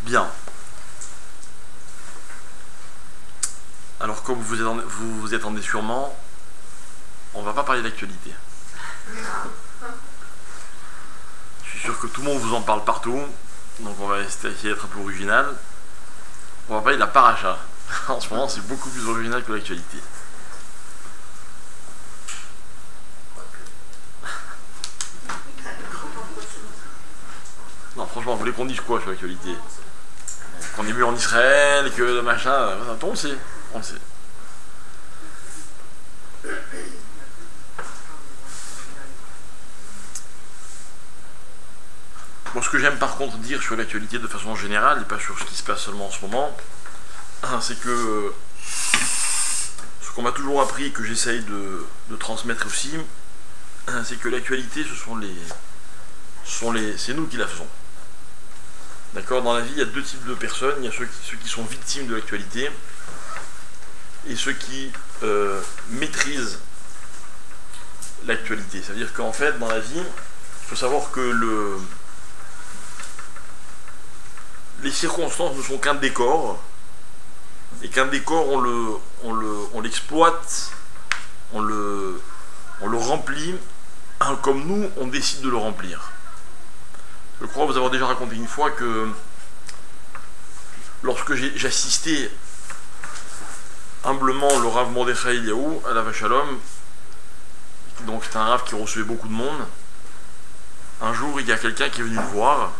Bien. Alors, comme vous vous attendez sûrement, on va pas parler d'actualité. Je suis sûr que tout le monde vous en parle partout, donc on va essayer d'être un peu original. On va parler de la paracha. En ce moment, c'est beaucoup plus original que l'actualité. Non, franchement, vous voulez qu'on dise quoi sur l'actualité? Qu'on est mieux en Israël, que le machin... On le sait, on le sait. Bon, ce que j'aime par contre dire sur l'actualité de façon générale, et pas sur ce qui se passe seulement en ce moment, c'est que ce qu'on m'a toujours appris et que j'essaye de transmettre aussi, c'est que l'actualité, c'est nous qui la faisons. D'accord? Dans la vie, il y a deux types de personnes. Il y a ceux qui sont victimes de l'actualité et ceux qui maîtrisent l'actualité. C'est-à-dire qu'en fait, dans la vie, il faut savoir que les circonstances ne sont qu'un décor, et qu'un décor, on l'exploite, on le remplit, comme nous, on décide de le remplir. Je crois vous avoir déjà raconté une fois que lorsque j'assistais humblement le Rav Mordechai Eliaou à la Shalom, donc c'est un Rav qui recevait beaucoup de monde, un jour il y a quelqu'un qui est venu le voir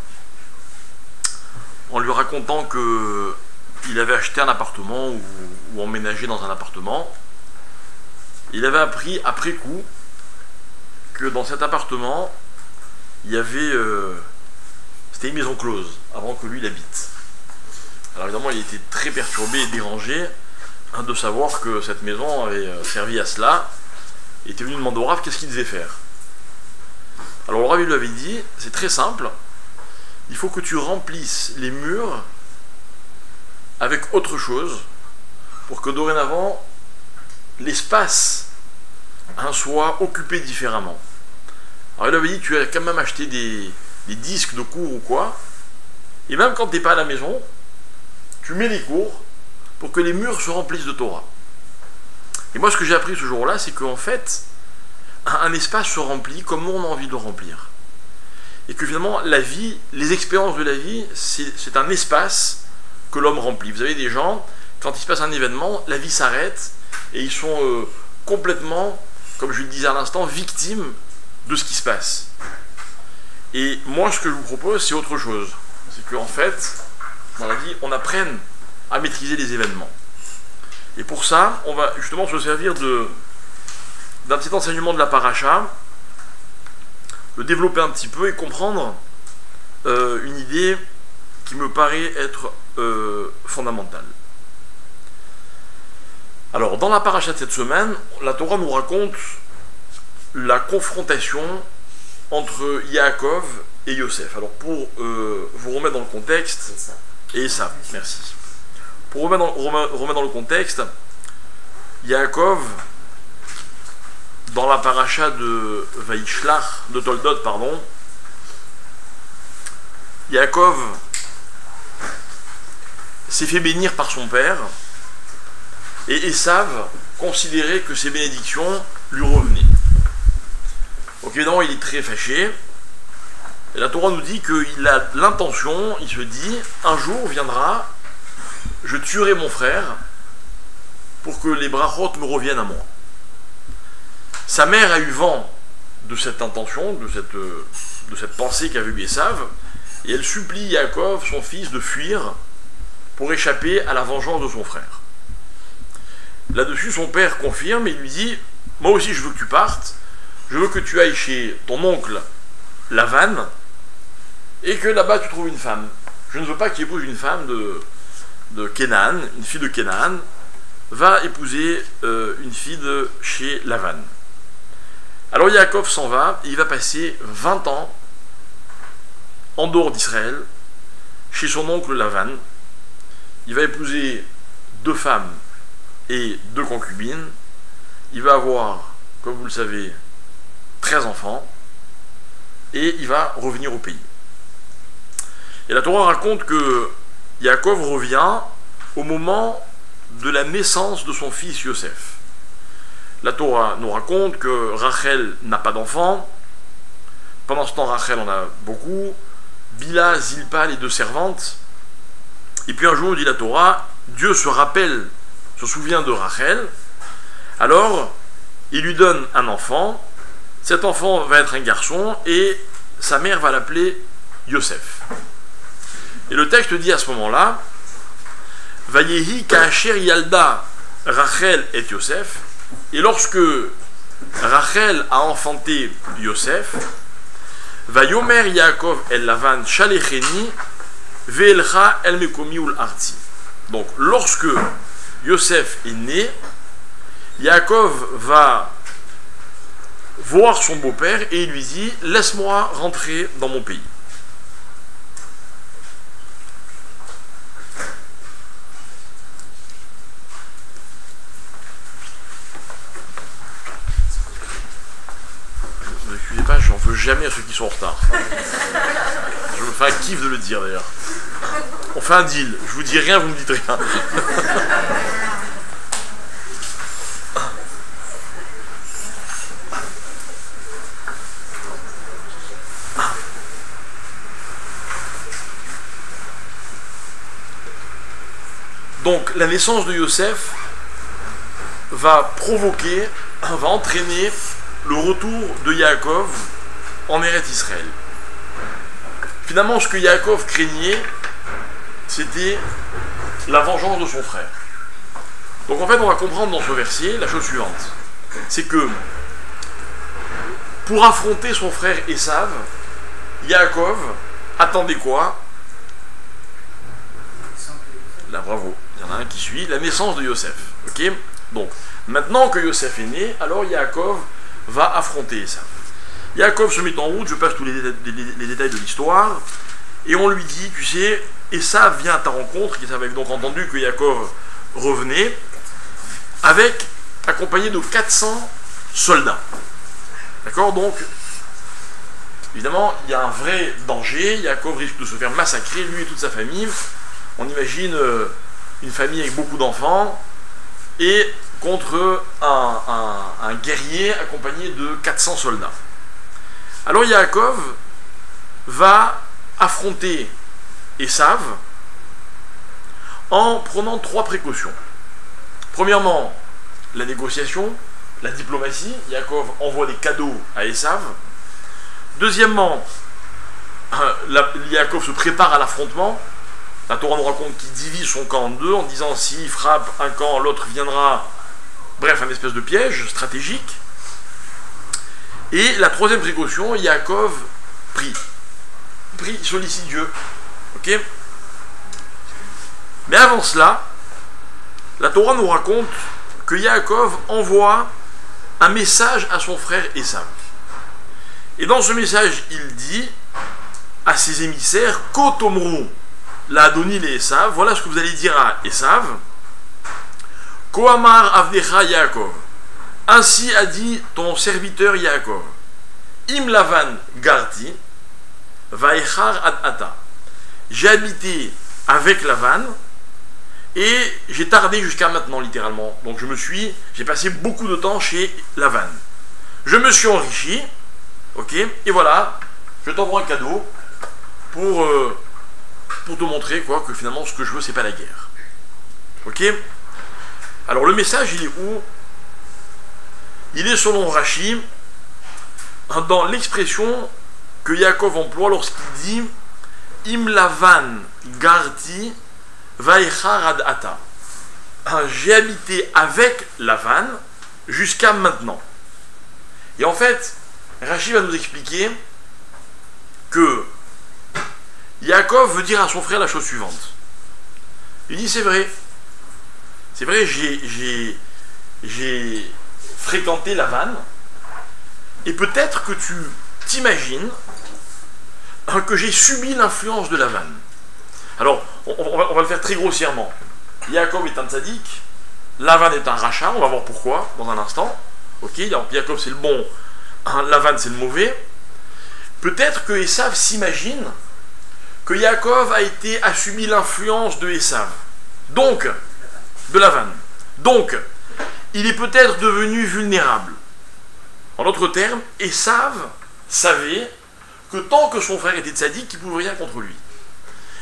en lui racontant que il avait acheté un appartement ou emménagé dans un appartement. Il avait appris après coup que dans cet appartement il y avait c'était une maison close avant que lui l'habite. Alors évidemment il était très perturbé et dérangé de savoir que cette maison avait servi à cela. Il était venu demander au Rav qu'est-ce qu'il devait faire. Alors le Rav lui avait dit, c'est très simple, il faut que tu remplisses les murs avec autre chose pour que dorénavant l'espace soit occupé différemment. Alors il avait dit, tu as quand même acheté des disques de cours ou quoi, et même quand tu n'es pas à la maison, tu mets les cours pour que les murs se remplissent de Torah. Et moi ce que j'ai appris ce jour-là, c'est qu'en fait, un espace se remplit comme on a envie de le remplir. Et que finalement, la vie, les expériences de la vie, c'est un espace que l'homme remplit. Vous avez des gens, quand il se passe un événement, la vie s'arrête, et ils sont complètement, comme je le disais à l'instant, victimes de ce qui se passe. Et moi, ce que je vous propose, c'est autre chose. C'est qu'en fait, dans la vie, on apprenne à maîtriser les événements. Et pour ça, on va justement se servir d'un petit enseignement de la paracha, le développer un petit peu et comprendre une idée qui me paraît être fondamentale. Alors, dans la paracha de cette semaine, la Torah nous raconte la confrontation entre Yaakov et Yosef. Alors, pour vous remettre dans le contexte, et Esav, merci. Pour remettre dans le contexte, Yaakov, dans la paracha de Vaishlach, de Toldot, pardon, Yaakov s'est fait bénir par son père, et Esav considérait que ses bénédictions lui revenaient. Donc évidemment, il est très fâché, et la Torah nous dit qu'il a l'intention, il se dit, un jour viendra, je tuerai mon frère pour que les brachot me reviennent à moi. Sa mère a eu vent de cette intention, de cette pensée qu'avait eu Esav, et elle supplie Yaakov, son fils, de fuir pour échapper à la vengeance de son frère. Là-dessus, son père confirme et lui dit, moi aussi je veux que tu partes, je veux que tu ailles chez ton oncle Lavan, et que là-bas tu trouves une femme. Je ne veux pas qu'il épouse une femme de Kénaan, une fille de Kénaan, va épouser une fille de chez Lavan. Alors Yaakov s'en va, et il va passer 20 ans en dehors d'Israël, chez son oncle Lavan. Il va épouser 2 femmes et 2 concubines. Il va avoir, comme vous le savez, 13 enfants, et il va revenir au pays. Et la Torah raconte que Yaakov revient au moment de la naissance de son fils Yosef. La Torah nous raconte que Rachel n'a pas d'enfant. Pendant ce temps, Rachel en a beaucoup. Bila, Zilpa, les deux servantes. Et puis un jour, dit la Torah, Dieu se souvient de Rachel. Alors, il lui donne un enfant. Cet enfant va être un garçon et sa mère va l'appeler Yosef. Et le texte dit à ce moment-là, Vayehi ka'asher yalda Rachel et Yosef. Et lorsque Rachel a enfanté Yosef, Vayomer Yaakov el Lavan Shalecheni Ve'elcha el Mekomi ul Arti. Donc, lorsque Yosef est né, Yaakov va voir son beau-père et il lui dit « Laisse-moi rentrer dans mon pays ». Ne vous excusez pas, j'en veux jamais à ceux qui sont en retard. Je me fais un kiff de le dire d'ailleurs. On fait un deal, je vous dis rien, vous me dites rien. Donc la naissance de Yosef va entraîner le retour de Yaakov en Eretz Israël. Finalement, ce que Yaakov craignait, c'était la vengeance de son frère. Donc en fait, on va comprendre dans ce verset la chose suivante. C'est que pour affronter son frère Esav, Yaakov attendait quoi? Là, bravo. Il y en a un qui suit, la naissance de Yosef. Ok. Donc, maintenant que Yosef est né, alors Yaakov va affronter Esav. Yaakov se met en route, je passe tous les détails de l'histoire, et on lui dit, tu sais, Esav vient à ta rencontre, Esav avait donc entendu que Yaakov revenait, accompagné de 400 soldats. D'accord. Donc, évidemment, il y a un vrai danger, Yaakov risque de se faire massacrer, lui et toute sa famille. On imagine une famille avec beaucoup d'enfants et contre un guerrier accompagné de 400 soldats. Alors Yaakov va affronter Esav en prenant 3 précautions. Premièrement, la négociation, la diplomatie. Yaakov envoie des cadeaux à Esav. Deuxièmement, Yaakov se prépare à l'affrontement. La Torah nous raconte qu'il divise son camp en deux en disant s'il frappe un camp, l'autre viendra. Bref, un espèce de piège stratégique. Et la troisième précaution, Yaakov prie, sollicite Dieu. Ok. Mais avant cela, la Torah nous raconte que Yaakov envoie un message à son frère Esav. Et dans ce message, il dit à ses émissaires Kotomru la Adoni et Esav, voilà ce que vous allez dire à Esav. Koamar Avdecha Yaakov. Ainsi a dit ton serviteur Yaakov. Im Lavan Garti, Vaechar Ad Ata. J'ai habité avec Lavan et j'ai tardé jusqu'à maintenant, littéralement. Donc j'ai passé beaucoup de temps chez Lavan. Je me suis enrichi, ok, et voilà, je t'envoie un cadeau pour te montrer quoi, que finalement ce que je veux c'est pas la guerre. Ok. Alors le message il est où? Il est selon Rashi dans l'expression que Yaakov emploie lorsqu'il dit Im Lavan Garti Vaechar Ad Ata. J'ai habité avec Lavan jusqu'à maintenant. Et en fait, Rashi va nous expliquer que Yaakov veut dire à son frère la chose suivante. Il dit c'est vrai, j'ai fréquenté Lavan, et peut-être que tu t'imagines que j'ai subi l'influence de Lavan. Alors, on va le faire très grossièrement. Yaakov est un tzaddik, Lavan est un rachat, on va voir pourquoi dans un instant. Ok, donc Yaakov c'est le bon, Lavan c'est le mauvais. Peut-être que Esav s'imagine que Yaakov a subi l'influence de Esav, donc de Lavan. Donc, il est peut-être devenu vulnérable. En d'autres termes, Esav savait que tant que son frère était tzaddik, il ne pouvait rien contre lui.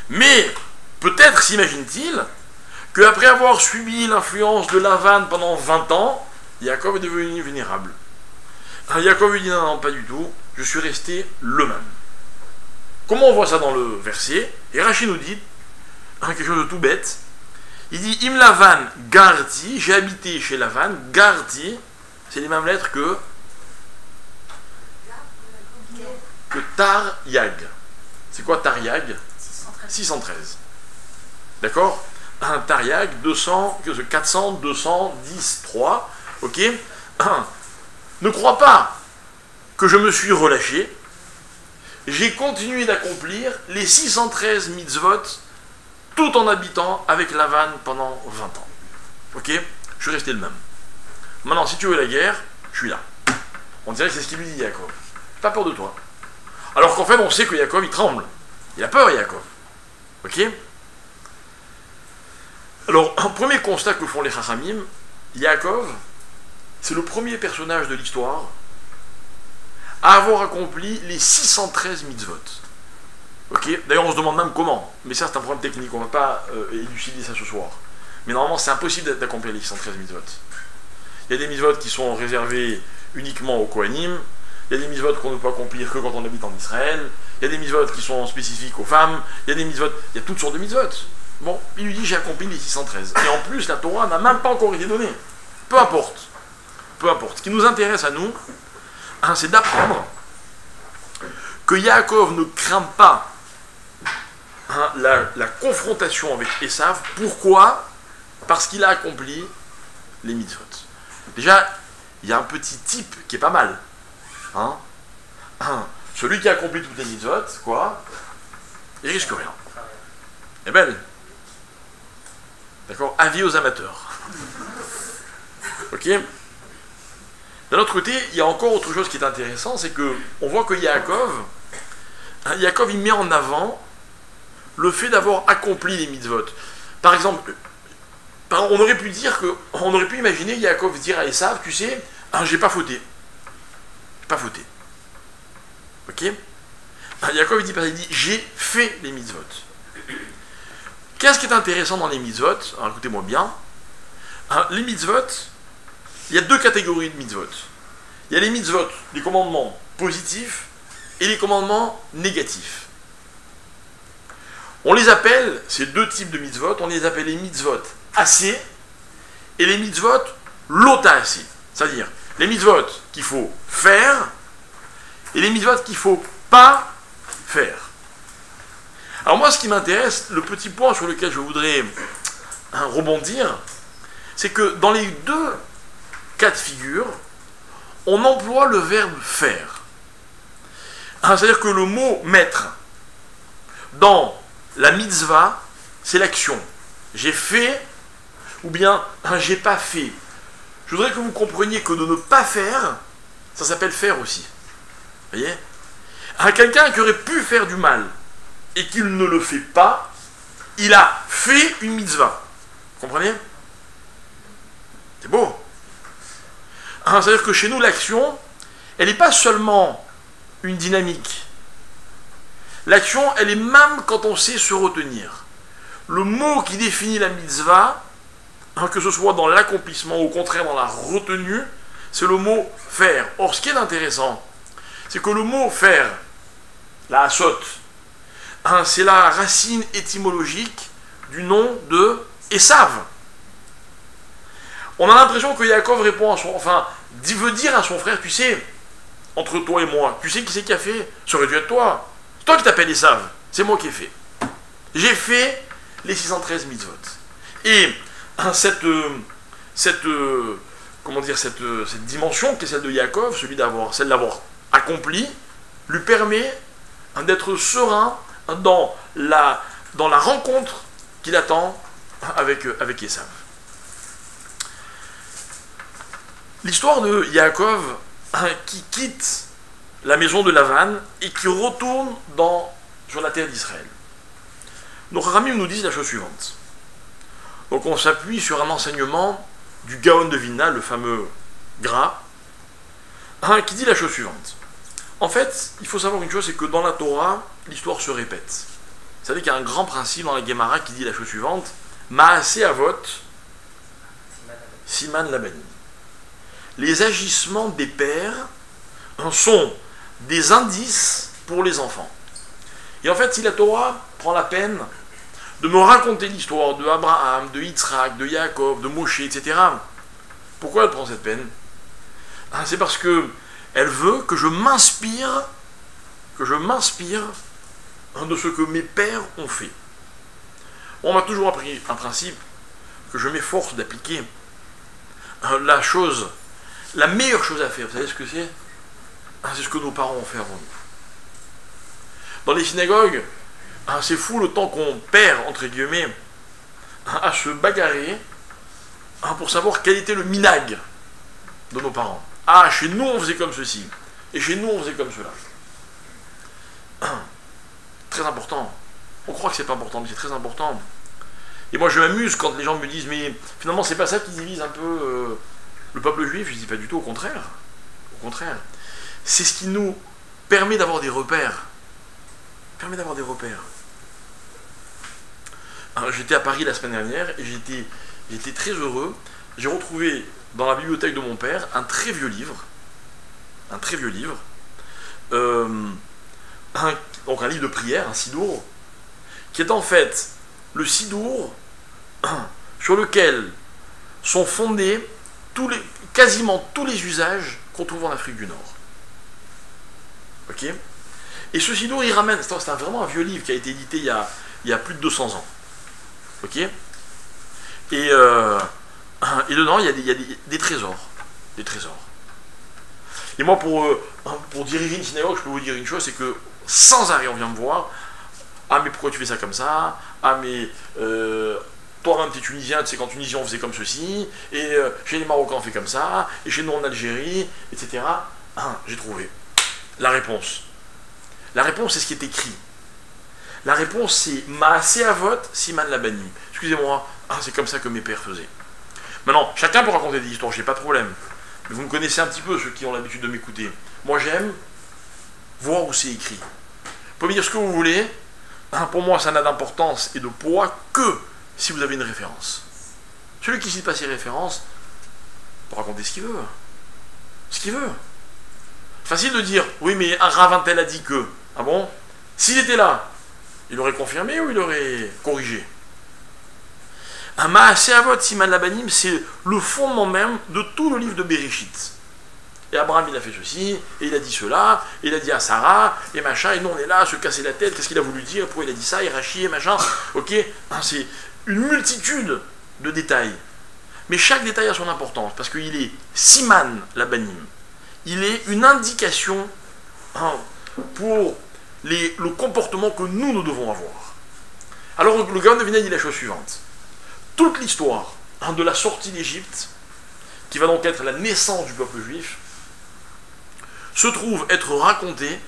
Mais peut-être s'imagine-t-il qu'après avoir subi l'influence de Lavan pendant 20 ans, Yaakov est devenu vulnérable. Yaakov lui dit non, non, pas du tout, je suis resté le même. Comment on voit ça dans le verset? Et Rachid nous dit quelque chose de tout bête. Il dit Im Lavan Garti, j'ai habité chez Lavan, Garti, c'est les mêmes lettres que Taryag. C'est quoi Taryag? 613. D'accord? Un Taryag, 400, 210, 3. Ok? Ne crois pas que je me suis relâché. J'ai continué d'accomplir les 613 mitzvot tout en habitant avec Lavan pendant 20 ans. Ok? Je suis resté le même. Maintenant, si tu veux la guerre, je suis là. On dirait que c'est ce qu'il lui dit, Yaakov. J'ai pas peur de toi. Alors qu'en fait, on sait que Yaakov, il tremble. Il a peur, Yaakov. Ok? Alors, un premier constat que font les Chachamim, Yaakov, c'est le premier personnage de l'histoire à avoir accompli les 613 mitzvot. Ok? D'ailleurs, on se demande même comment. Mais ça, c'est un problème technique. On ne va pas élucider ça ce soir. Mais normalement, c'est impossible d'accomplir les 613 mitzvot. Il y a des mitzvot qui sont réservés uniquement aux Kohanim. Il y a des mitzvot qu'on ne peut accomplir que quand on habite en Israël. Il y a des mitzvot qui sont spécifiques aux femmes. Il y a des mitzvot... Il y a toutes sortes de mitzvot. Bon, il lui dit, j'ai accompli les 613. Et en plus, la Torah n'a même pas encore été donnée. Peu importe. Peu importe. Ce qui nous intéresse à nous, c'est d'apprendre que Yaakov ne craint pas la confrontation avec Esav. Pourquoi? Parce qu'il a accompli les mitzvot. Déjà, il y a un petit type qui est pas mal. Celui qui a accompli toutes les mitzvot, quoi, il risque rien. Elle est belle. D'accord? Avis aux amateurs. Ok? D'un autre côté, il y a encore autre chose qui est intéressant, c'est que on voit que Yaakov, il met en avant le fait d'avoir accompli les mitzvot. Par exemple, on aurait pu imaginer Yaakov dire à Esav, tu sais, j'ai pas fauté. J'ai pas fauté. Ok? Yaakov il dit, j'ai fait les mitzvot. Qu'est-ce qui est intéressant dans les mitzvot? Alors écoutez-moi bien. Les mitzvot, il y a deux catégories de mitzvot. Il y a les mitzvot, les commandements positifs et les commandements négatifs. On les appelle, ces deux types de mitzvot, on les appelle les mitzvot assez et les mitzvot lota assez. C'est-à-dire les mitzvot qu'il faut faire et les mitzvot qu'il ne faut pas faire. Alors moi, ce qui m'intéresse, le petit point sur lequel je voudrais rebondir, c'est que dans les deux cas de figure, on emploie le verbe faire. C'est-à-dire que le mot mettre dans la mitzvah, c'est l'action. J'ai fait ou bien j'ai pas fait. Je voudrais que vous compreniez que de ne pas faire, ça s'appelle faire aussi. Vous voyez? Quelqu'un qui aurait pu faire du mal et qu'il ne le fait pas, il a fait une mitzvah. Vous comprenez? C'est beau. C'est-à-dire que chez nous, l'action, elle n'est pas seulement une dynamique. L'action, elle est même quand on sait se retenir. Le mot qui définit la mitzvah, que ce soit dans l'accomplissement ou au contraire dans la retenue, c'est le mot faire. Or, ce qui est intéressant, c'est que le mot faire, la asot, c'est la racine étymologique du nom de Esav. On a l'impression que Yaakov répond veut dire à son frère, tu sais, entre toi et moi, tu sais qui c'est qui a fait? Ça aurait dû être toi. C'est toi qui t'appelles Esav. C'est moi qui ai fait. J'ai fait les 613 mitzvot. Et cette dimension qui est celle de Yaakov, celle de l'avoir accompli, lui permet d'être serein dans la rencontre qu'il attend avec Esav. L'histoire de Yaakov qui quitte la maison de Lavan et qui retourne sur la terre d'Israël. nos Ramim nous disent la chose suivante. Donc on s'appuie sur un enseignement du Gaon de Vilna, le fameux Gras, qui dit la chose suivante. En fait, il faut savoir une chose, c'est que dans la Torah, l'histoire se répète. C'est-à-dire qu'il y a un grand principe dans la Gemara qui dit la chose suivante, Maaseh Avot, Siman Labanim. Les agissements des pères sont des indices pour les enfants. Et en fait, si la Torah prend la peine de me raconter l'histoire de Abraham, de Yitzhak, de Yaakov, de Moshe, etc., pourquoi elle prend cette peine? C'est parce que elle veut que je m'inspire de ce que mes pères ont fait. On m'a toujours appris un principe que je m'efforce d'appliquer. La meilleure chose à faire, vous savez ce que c'est? C'est ce que nos parents ont fait avant nous. Dans les synagogues, c'est fou le temps qu'on perd, entre guillemets, à se bagarrer pour savoir quel était le minag de nos parents. Ah, chez nous on faisait comme ceci, et chez nous on faisait comme cela. Très important. On croit que c'est pas important, mais c'est très important. Et moi je m'amuse quand les gens me disent, mais finalement c'est pas ça qui divise un peu le peuple juif. Je dis pas du tout, au contraire. Au contraire. C'est ce qui nous permet d'avoir des repères. J'étais à Paris la semaine dernière et j'étais très heureux. J'ai retrouvé dans la bibliothèque de mon père un très vieux livre. Donc un livre de prière, un sidour, qui est en fait le sidour sur lequel sont fondés quasiment tous les usages qu'on trouve en Afrique du Nord. Ok? Et ce sidour, il ramène, c'est vraiment un vieux livre qui a été édité il y a plus de 200 ans. Ok? Et dedans, il y a des trésors. Des trésors. Et moi, pour diriger une synagogue, je peux vous dire une chose, c'est que sans arrêt, on vient me voir. Ah, mais pourquoi tu fais ça comme ça? Ah, mais toi-même, tu es tunisien, tu sais qu'en Tunisie, on faisait comme ceci. Et chez les Marocains, on fait comme ça. Et chez nous, en Algérie, etc. J'ai trouvé la réponse. La réponse, c'est ce qui est écrit. La réponse, c'est Maaseh Avot, Siman Labanim. Excusez-moi, c'est comme ça que mes pères faisaient. Maintenant, chacun peut raconter des histoires, j'ai pas de problème. Mais vous me connaissez un petit peu, ceux qui ont l'habitude de m'écouter. Moi, j'aime voir où c'est écrit. Vous pouvez me dire ce que vous voulez. Pour moi, ça n'a d'importance et de poids que si vous avez une référence. Celui qui ne cite pas ses références peut raconter ce qu'il veut. Ce qu'il veut. Facile de dire, oui, mais un rabbin tel a dit que. Ah bon? S'il était là, il aurait confirmé ou il aurait corrigé? Un Maaseh Avot Siman Labanim, c'est le fondement même de tout le livre de Bereshit. Et Abraham, il a fait ceci, et il a dit cela, et il a dit à Sarah, et machin, et nous on est là à se casser la tête, qu'est-ce qu'il a voulu dire, pourquoi il a dit ça, et Rachi, et machin, ok? C'est une multitude de détails. Mais chaque détail a son importance, parce qu'il est Siman Labanim. Il est une indication pour le comportement que nous devons avoir. Alors le Gaon de Vilna dit la chose suivante. Toute l'histoire de la sortie d'Égypte, qui va donc être la naissance du peuple juif, se trouve être racontée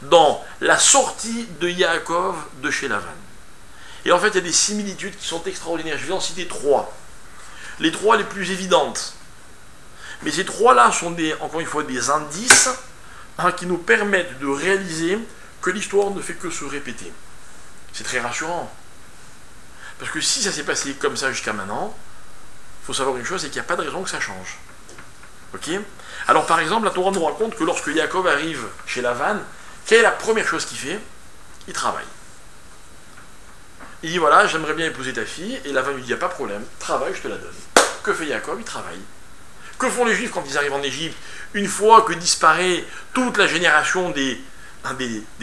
dans la sortie de Yaakov de chez Lavan. Et en fait, il y a des similitudes qui sont extraordinaires. Je vais en citer trois. Les trois les plus évidentes. Mais ces trois-là sont encore une fois des indices qui nous permettent de réaliser que l'histoire ne fait que se répéter. C'est très rassurant. Parce que si ça s'est passé comme ça jusqu'à maintenant, il faut savoir une chose, c'est qu'il n'y a pas de raison que ça change. Ok? Alors par exemple, la Torah nous raconte que lorsque Yaakov arrive chez Lavan, quelle est la première chose qu'il fait? Il travaille. Il dit voilà, j'aimerais bien épouser ta fille, et Lavan lui dit il n'y a pas de problème, travaille, je te la donne. Que fait Yaakov? Il travaille. Que font les Juifs quand ils arrivent en Égypte? Une fois que disparaît toute la génération des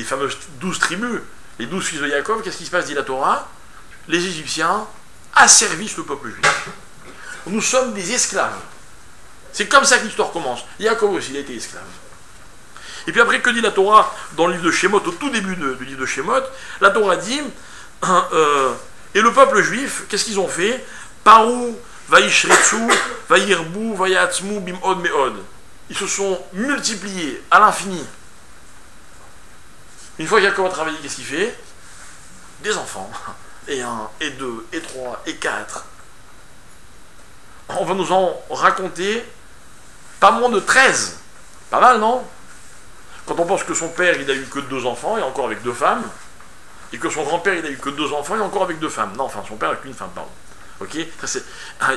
fameuses 12 tribus, les 12 fils de Yaakov, qu'est-ce qui se passe, dit la Torah? Les Égyptiens asservissent le peuple juif. Nous sommes des esclaves. C'est comme ça que l'histoire commence. Yaakov aussi, il a été esclave. Et puis après, que dit la Torah dans le livre de Shemot, au tout début du livre de Shemot? La Torah dit, et le peuple juif, qu'est-ce qu'ils ont fait? Parou, vaishretsu, vairbu, vayatzmu, bimod meod. Ils se sont multipliés à l'infini. Une fois que Yaakov a travaillé, qu'est-ce qu'il fait? des enfants, et 1, et 2, et 3, et 4. On va nous en raconter pas moins de 13. Pas mal, non? Quand on pense que son père, il a eu que 2 enfants, et encore avec 2 femmes, et que son grand-père, il a eu que 2 enfants, et encore avec 2 femmes. Non, enfin, son père avec une femme, pardon. Ok? Ça, c'est...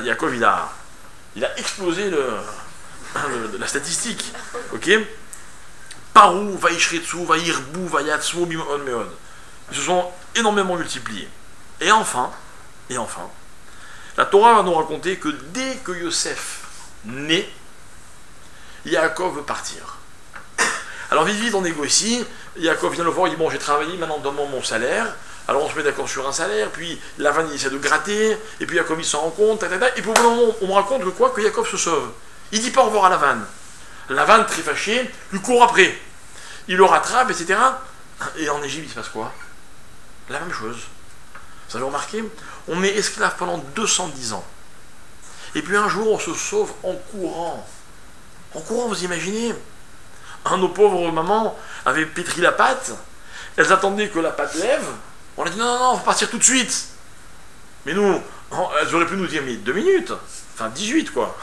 Yaakov, il a explosé la statistique. Ok? Parou, Vaishretsu, Vairbu, Vayatsmo, Bimon, Meod. Ils se sont énormément multipliés. Et enfin, la Torah va nous raconter que dès que Yosef naît, Yaakov veut partir. Alors vite, on négocie. Yaakov vient le voir, il dit bon, j'ai travaillé, maintenant donne-moi mon salaire. Alors on se met d'accord sur un salaire, puis Lavan il essaie de gratter, et puis Yaakov il s'en rend compte, et puis au bout d'un moment, on me raconte que quoi? Que Yaakov se sauve. Il dit pas au revoir à Lavan. Lavan, très fâché, lui court après. Il le rattrape, etc. Et en Égypte, il se passe quoi? La même chose. Vous avez remarqué? On est esclave pendant 210 ans. Et puis un jour, on se sauve en courant. En courant, vous imaginez? Nos pauvres mamans avaient pétri la pâte. Elles attendaient que la pâte lève. On a dit non, on va partir tout de suite. Mais nous, elles auraient pu nous dire mais 2 minutes. Enfin 18 quoi.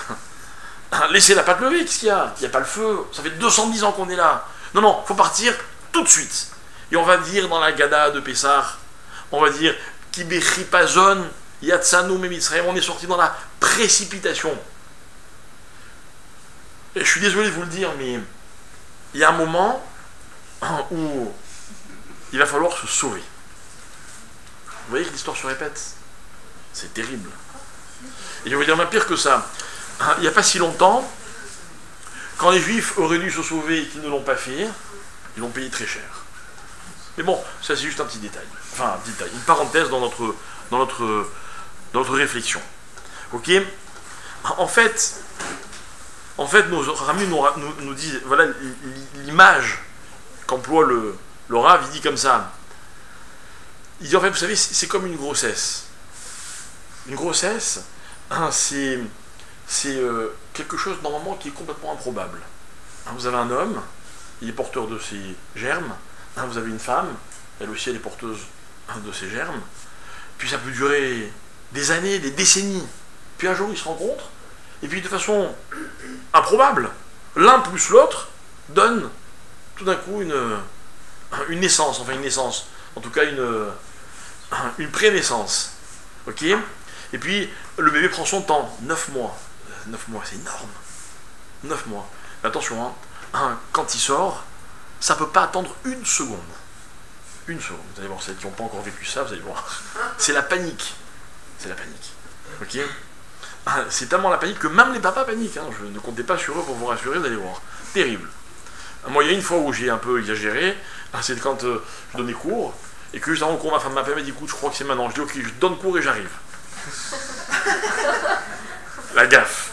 Laissez la pâte lever, qu'est-ce qu'il y a? Il n'y a pas le feu. Ça fait 210 ans qu'on est là. Non, faut partir tout de suite. Et on va dire dans la Gada de Pessah, on va dire Kibechipazon, Yatsanu Memitzraim, on est sorti dans la précipitation. Et je suis désolé de vous le dire, mais il y a un moment où il va falloir se sauver. Vous voyez que l'histoire se répète? C'est terrible. Et je vais vous dire même pire que ça. Il n'y a pas si longtemps, quand les Juifs auraient dû se sauver et qu'ils ne l'ont pas fait, ils l'ont payé très cher. Mais bon, ça c'est juste un petit détail. Enfin, un détail, une parenthèse dans notre réflexion. Ok? En fait, nos ramis nous disent, voilà l'image qu'emploie le Rav, il dit comme ça. Il dit en fait, vous savez, c'est comme une grossesse. Une grossesse, c'est quelque chose normalement qui est complètement improbable. Vous avez un homme, il est porteur de ses germes. Vous avez une femme, elle aussi elle est porteuse de ses germes. Puis ça peut durer des années, des décennies. Puis un jour ils se rencontrent, et puis de façon improbable, l'un plus l'autre donne tout d'un coup une naissance, en tout cas une pré-naissance. Ok? Et puis le bébé prend son temps, 9 mois. 9 mois, c'est énorme. 9 mois. Mais attention, quand il sort, ça ne peut pas attendre une seconde. Une seconde. Vous allez voir, celles qui n'ont pas encore vécu ça, vous allez voir. C'est la panique. C'est la panique. Ok? C'est tellement la panique que même les papas paniquent. Je ne comptais pas sur eux pour vous rassurer, vous allez voir. Terrible. Moi, il y a une fois où j'ai un peu exagéré, c'est quand je donnais cours, et que juste avant qu'on ma femme m'appelle, elle m'a dit écoute, je crois que c'est maintenant. Je dis ok, je donne cours et j'arrive. La gaffe.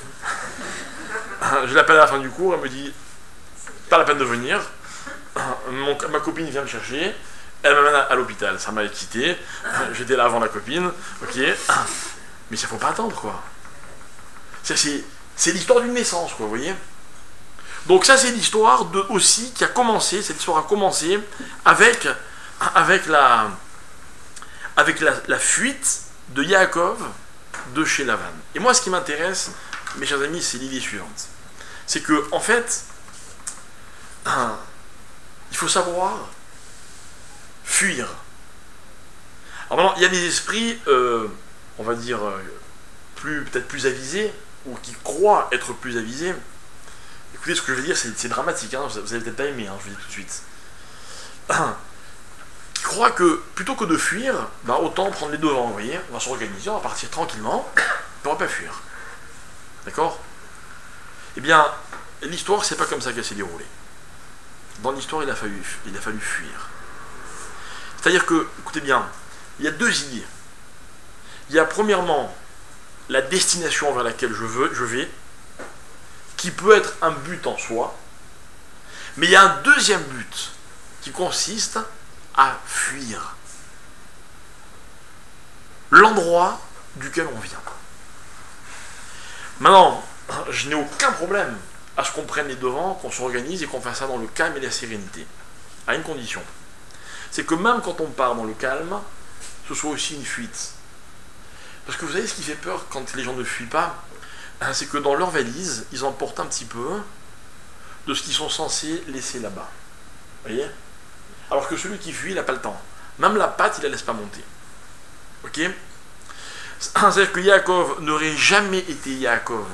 Je l'appelle à la fin du cours, elle me dit pas la peine de venir. Ma copine vient me chercher, elle m'amène à l'hôpital. Ça m'a excité. J'étais là avant la copine, ok. Mais ça faut pas attendre quoi. C'est l'histoire d'une naissance quoi, vous voyez. Donc ça c'est l'histoire aussi qui a commencé. Cette histoire a commencé avec la fuite de Yaakov de chez Lavan. Et moi ce qui m'intéresse, mes chers amis, c'est l'idée suivante. C'est que en fait, il faut savoir fuir. Alors maintenant, il y a des esprits, on va dire, peut-être plus avisés, ou qui croient être plus avisés. Écoutez, ce que je veux dire, c'est dramatique, vous allez peut-être pas aimer, je vous le dis tout de suite. Qui croient que, plutôt que de fuir, autant prendre les devants, vous voyez, on va s'organiser, on va partir tranquillement, et on va pas fuir. D'accord? Eh bien, l'histoire, c'est pas comme ça qu'elle s'est déroulée. Dans l'histoire, il a fallu fuir. C'est-à-dire que, écoutez bien, il y a 2 idées. Il y a premièrement la destination vers laquelle je vais, qui peut être un but en soi, mais il y a un deuxième but qui consiste à fuir l'endroit duquel on vient. Maintenant, je n'ai aucun problème à ce qu'on prenne les devants, qu'on s'organise et qu'on fasse ça dans le calme et la sérénité. À une condition. C'est que même quand on part dans le calme, ce soit aussi une fuite. Parce que vous savez ce qui fait peur quand les gens ne fuient pas, c'est que dans leur valise, ils emportent un petit peu de ce qu'ils sont censés laisser là-bas. Vous voyez? Alors que celui qui fuit, il n'a pas le temps. Même la pâte, il ne la laisse pas monter. Ok? C'est-à-dire que Yaakov n'aurait jamais été Yaakov,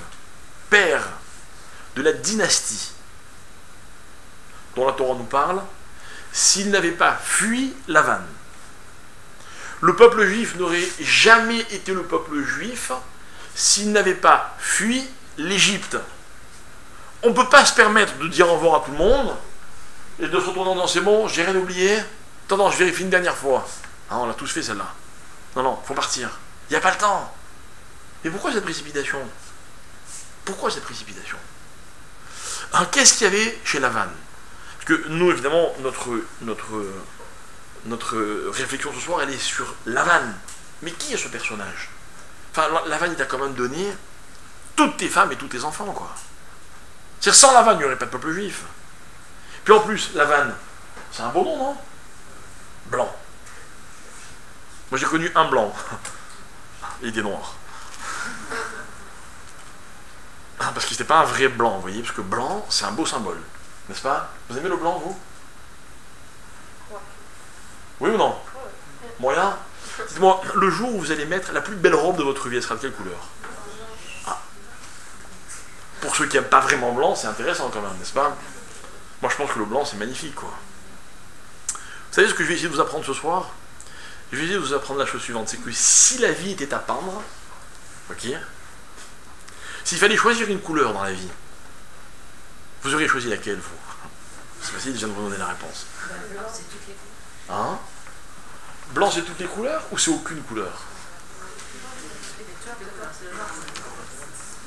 père de la dynastie dont la Torah nous parle, s'il n'avait pas fui Lavan. Le peuple juif n'aurait jamais été le peuple juif s'il n'avait pas fui l'Égypte. On ne peut pas se permettre de dire au revoir à tout le monde et de se retourner en disant c'est bon, j'ai rien oublié. Attends, je vérifie une dernière fois. Ah, on l'a tous fait celle-là. Non, faut partir. Il n'y a pas le temps. Mais pourquoi cette précipitation? Pourquoi cette précipitation? Alors, qu'est-ce qu'il y avait chez Lavan? Parce que nous, évidemment, notre réflexion ce soir, elle est sur Lavan. Mais qui est ce personnage? Enfin, Lavan, il t'a quand même donné toutes tes femmes et tous tes enfants, quoi. C'est-à-dire, sans Lavan, il n'y aurait pas de peuple juif. Puis en plus, Lavan, c'est un beau nom, non? Blanc. Moi, j'ai connu un blanc. Il était noir. Parce qu'il n'était pas un vrai blanc, vous voyez, parce que blanc, c'est un beau symbole. N'est-ce pas? Vous aimez le blanc, vous? Oui ou non? Moyen? Dites-moi, le jour où vous allez mettre la plus belle robe de votre vie, elle sera de quelle couleur? Ah. Pour ceux qui n'aiment pas vraiment blanc, c'est intéressant quand même, n'est-ce pas? Moi, je pense que le blanc, c'est magnifique, quoi. Vous savez ce que je vais essayer de vous apprendre ce soir? Je vais essayer de vous apprendre la chose suivante, c'est que si la vie était à peindre, ok, s'il fallait choisir une couleur dans la vie, vous auriez choisi laquelle, vous? C'est facile, je viens de vous donner la réponse. Blanc, c'est toutes les couleurs. Hein? Blanc, c'est toutes les couleurs ou c'est aucune couleur?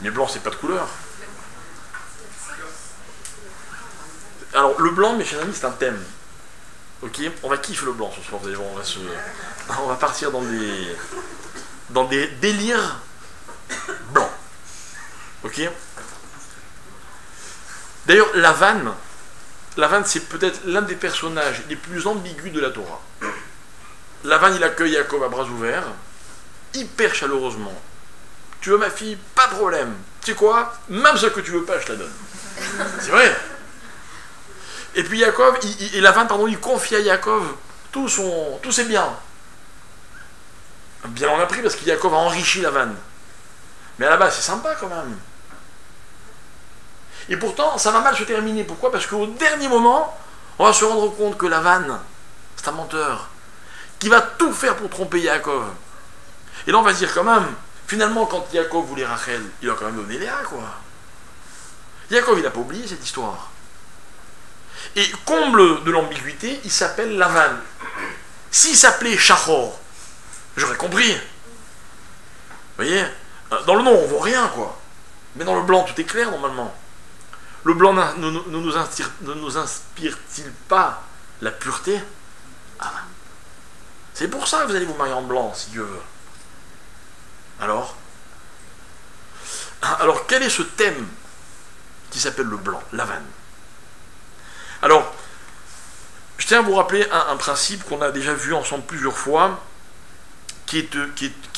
Mais blanc, c'est pas de couleur. Alors, le blanc, mes chers amis, c'est un thème. Ok? On va kiffer le blanc ce soir, vous allez voir, on va partir dans des délires blancs. Ok? D'ailleurs, Lavan, c'est peut-être l'un des personnages les plus ambigus de la Torah. Lavan, il accueille Yaakov à bras ouverts, hyper chaleureusement. Tu veux ma fille? Pas de problème. Tu sais quoi? Même ce que tu veux pas, je te la donne. C'est vrai. Et puis Yaakov, Lavan, il confie à Yaakov tous ses biens. Bien on a pris parce que Yaakov a enrichi Lavan. Mais à la base, c'est sympa quand même. Et pourtant, ça va mal se terminer. Pourquoi? Parce qu'au dernier moment, on va se rendre compte que Lavan, c'est un menteur, qui va tout faire pour tromper Yaakov. Et là, on va se dire quand même, finalement, quand Yaakov voulait Rachel, il a quand même donné Léa, quoi. Yaakov, il n'a pas oublié cette histoire. Et comble de l'ambiguïté, il s'appelle Lavan. S'il s'appelait Shachor, j'aurais compris. Vous voyez? Dans le nom, on voit rien, quoi. Mais dans le blanc, tout est clair, normalement. Le blanc ne nous inspire-t-il pas la pureté? Ah. C'est pour ça que vous allez vous marier en blanc, si Dieu veut. Alors, quel est ce thème qui s'appelle le blanc, Lavan? Alors, je tiens à vous rappeler un principe qu'on a déjà vu ensemble plusieurs fois, qui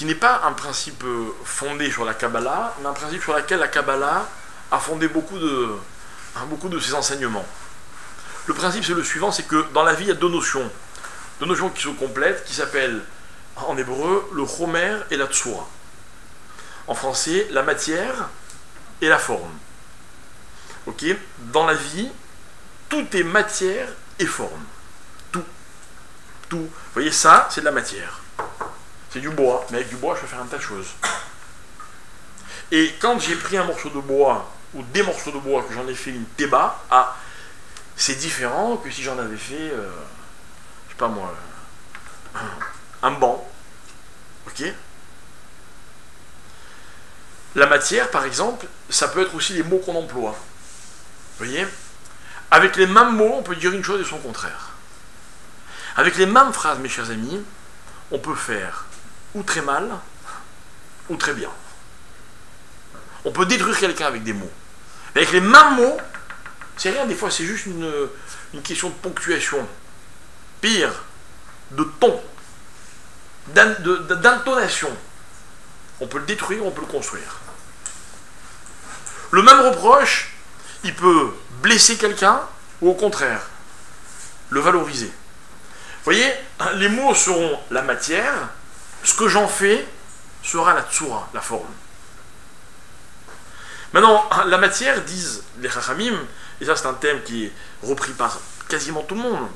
n'est pas un principe fondé sur la Kabbalah, mais un principe sur lequel la Kabbalah a fondé beaucoup de ses enseignements. Le principe, c'est le suivant, c'est que dans la vie, il y a deux notions qui se complètent, qui s'appellent, en hébreu, le chomer et la tsura. En français, la matière et la forme. Ok? Dans la vie, tout est matière et forme. Tout. Vous voyez, ça, c'est de la matière. C'est du bois, mais avec du bois, je peux faire un tas de choses. Et quand j'ai pris un morceau de bois, ou des morceaux de bois, que j'en ai fait une théba, c'est différent que si j'en avais fait, je sais pas moi, un banc. Ok? La matière, par exemple, ça peut être aussi les mots qu'on emploie. Vous voyez? Avec les mêmes mots, on peut dire une chose et son contraire. Avec les mêmes phrases, mes chers amis, on peut faire ou très mal, ou très bien. On peut détruire quelqu'un avec des mots. Mais avec les mêmes mots, c'est rien, des fois c'est juste une question de ponctuation. Pire, de ton. d'intonation. On peut le détruire, on peut le construire. Le même reproche, il peut blesser quelqu'un ou au contraire, le valoriser. Vous voyez, les mots seront la matière, ce que j'en fais sera la tsura, la forme. Maintenant, la matière, disent les Chachamim, et ça c'est un thème qui est repris par quasiment tout le monde.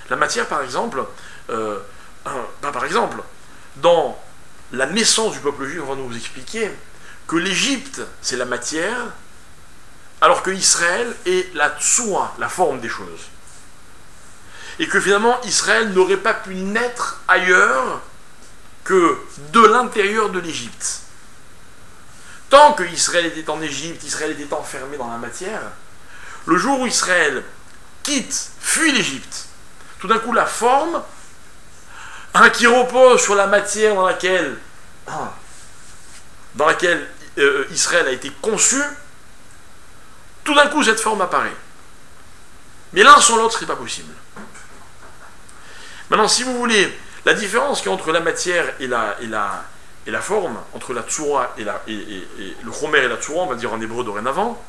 La matière, par exemple, dans la naissance du peuple juif, on va nous expliquer que l'Égypte, c'est la matière, alors que Israël est la tsura, la forme des choses. Et que finalement, Israël n'aurait pas pu naître ailleurs que de l'intérieur de l'Égypte. Tant que Israël était en Égypte, Israël était enfermé dans la matière, le jour où Israël fuit l'Égypte, tout d'un coup la forme, qui repose sur la matière dans laquelle Israël a été conçu, tout d'un coup cette forme apparaît. Mais l'un sans l'autre, c'est pas possible. Maintenant, si vous voulez, la différence qu'il y a entre la matière et la forme, entre la tsura et le chomer et la tsura, on va dire en hébreu dorénavant,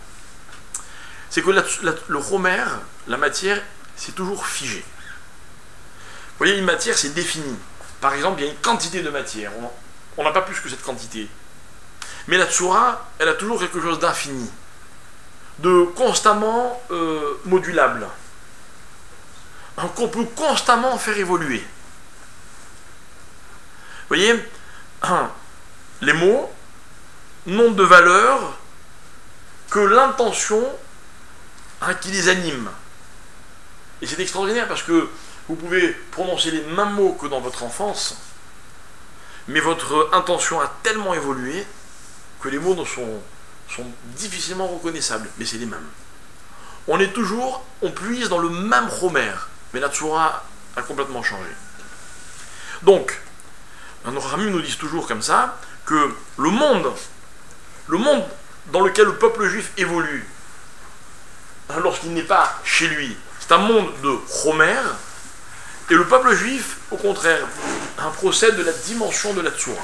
c'est que le chomer, la matière, c'est toujours figé. Vous voyez, une matière, c'est défini. Par exemple, il y a une quantité de matière. On n'a pas plus que cette quantité. Mais la tsura, elle a toujours quelque chose d'infini, de constamment modulable, qu'on peut constamment faire évoluer. Vous voyez, les mots n'ont de valeur que l'intention qui les anime. Et c'est extraordinaire parce que vous pouvez prononcer les mêmes mots que dans votre enfance, mais votre intention a tellement évolué que les mots sont difficilement reconnaissables, mais c'est les mêmes. On puise dans le même chomer, mais la tsura a complètement changé. Donc, nos Ramim nous disent toujours comme ça, que le monde dans lequel le peuple juif évolue, lorsqu'il n'est pas chez lui, c'est un monde de chomer, et le peuple juif, au contraire, procède de la dimension de la tsura.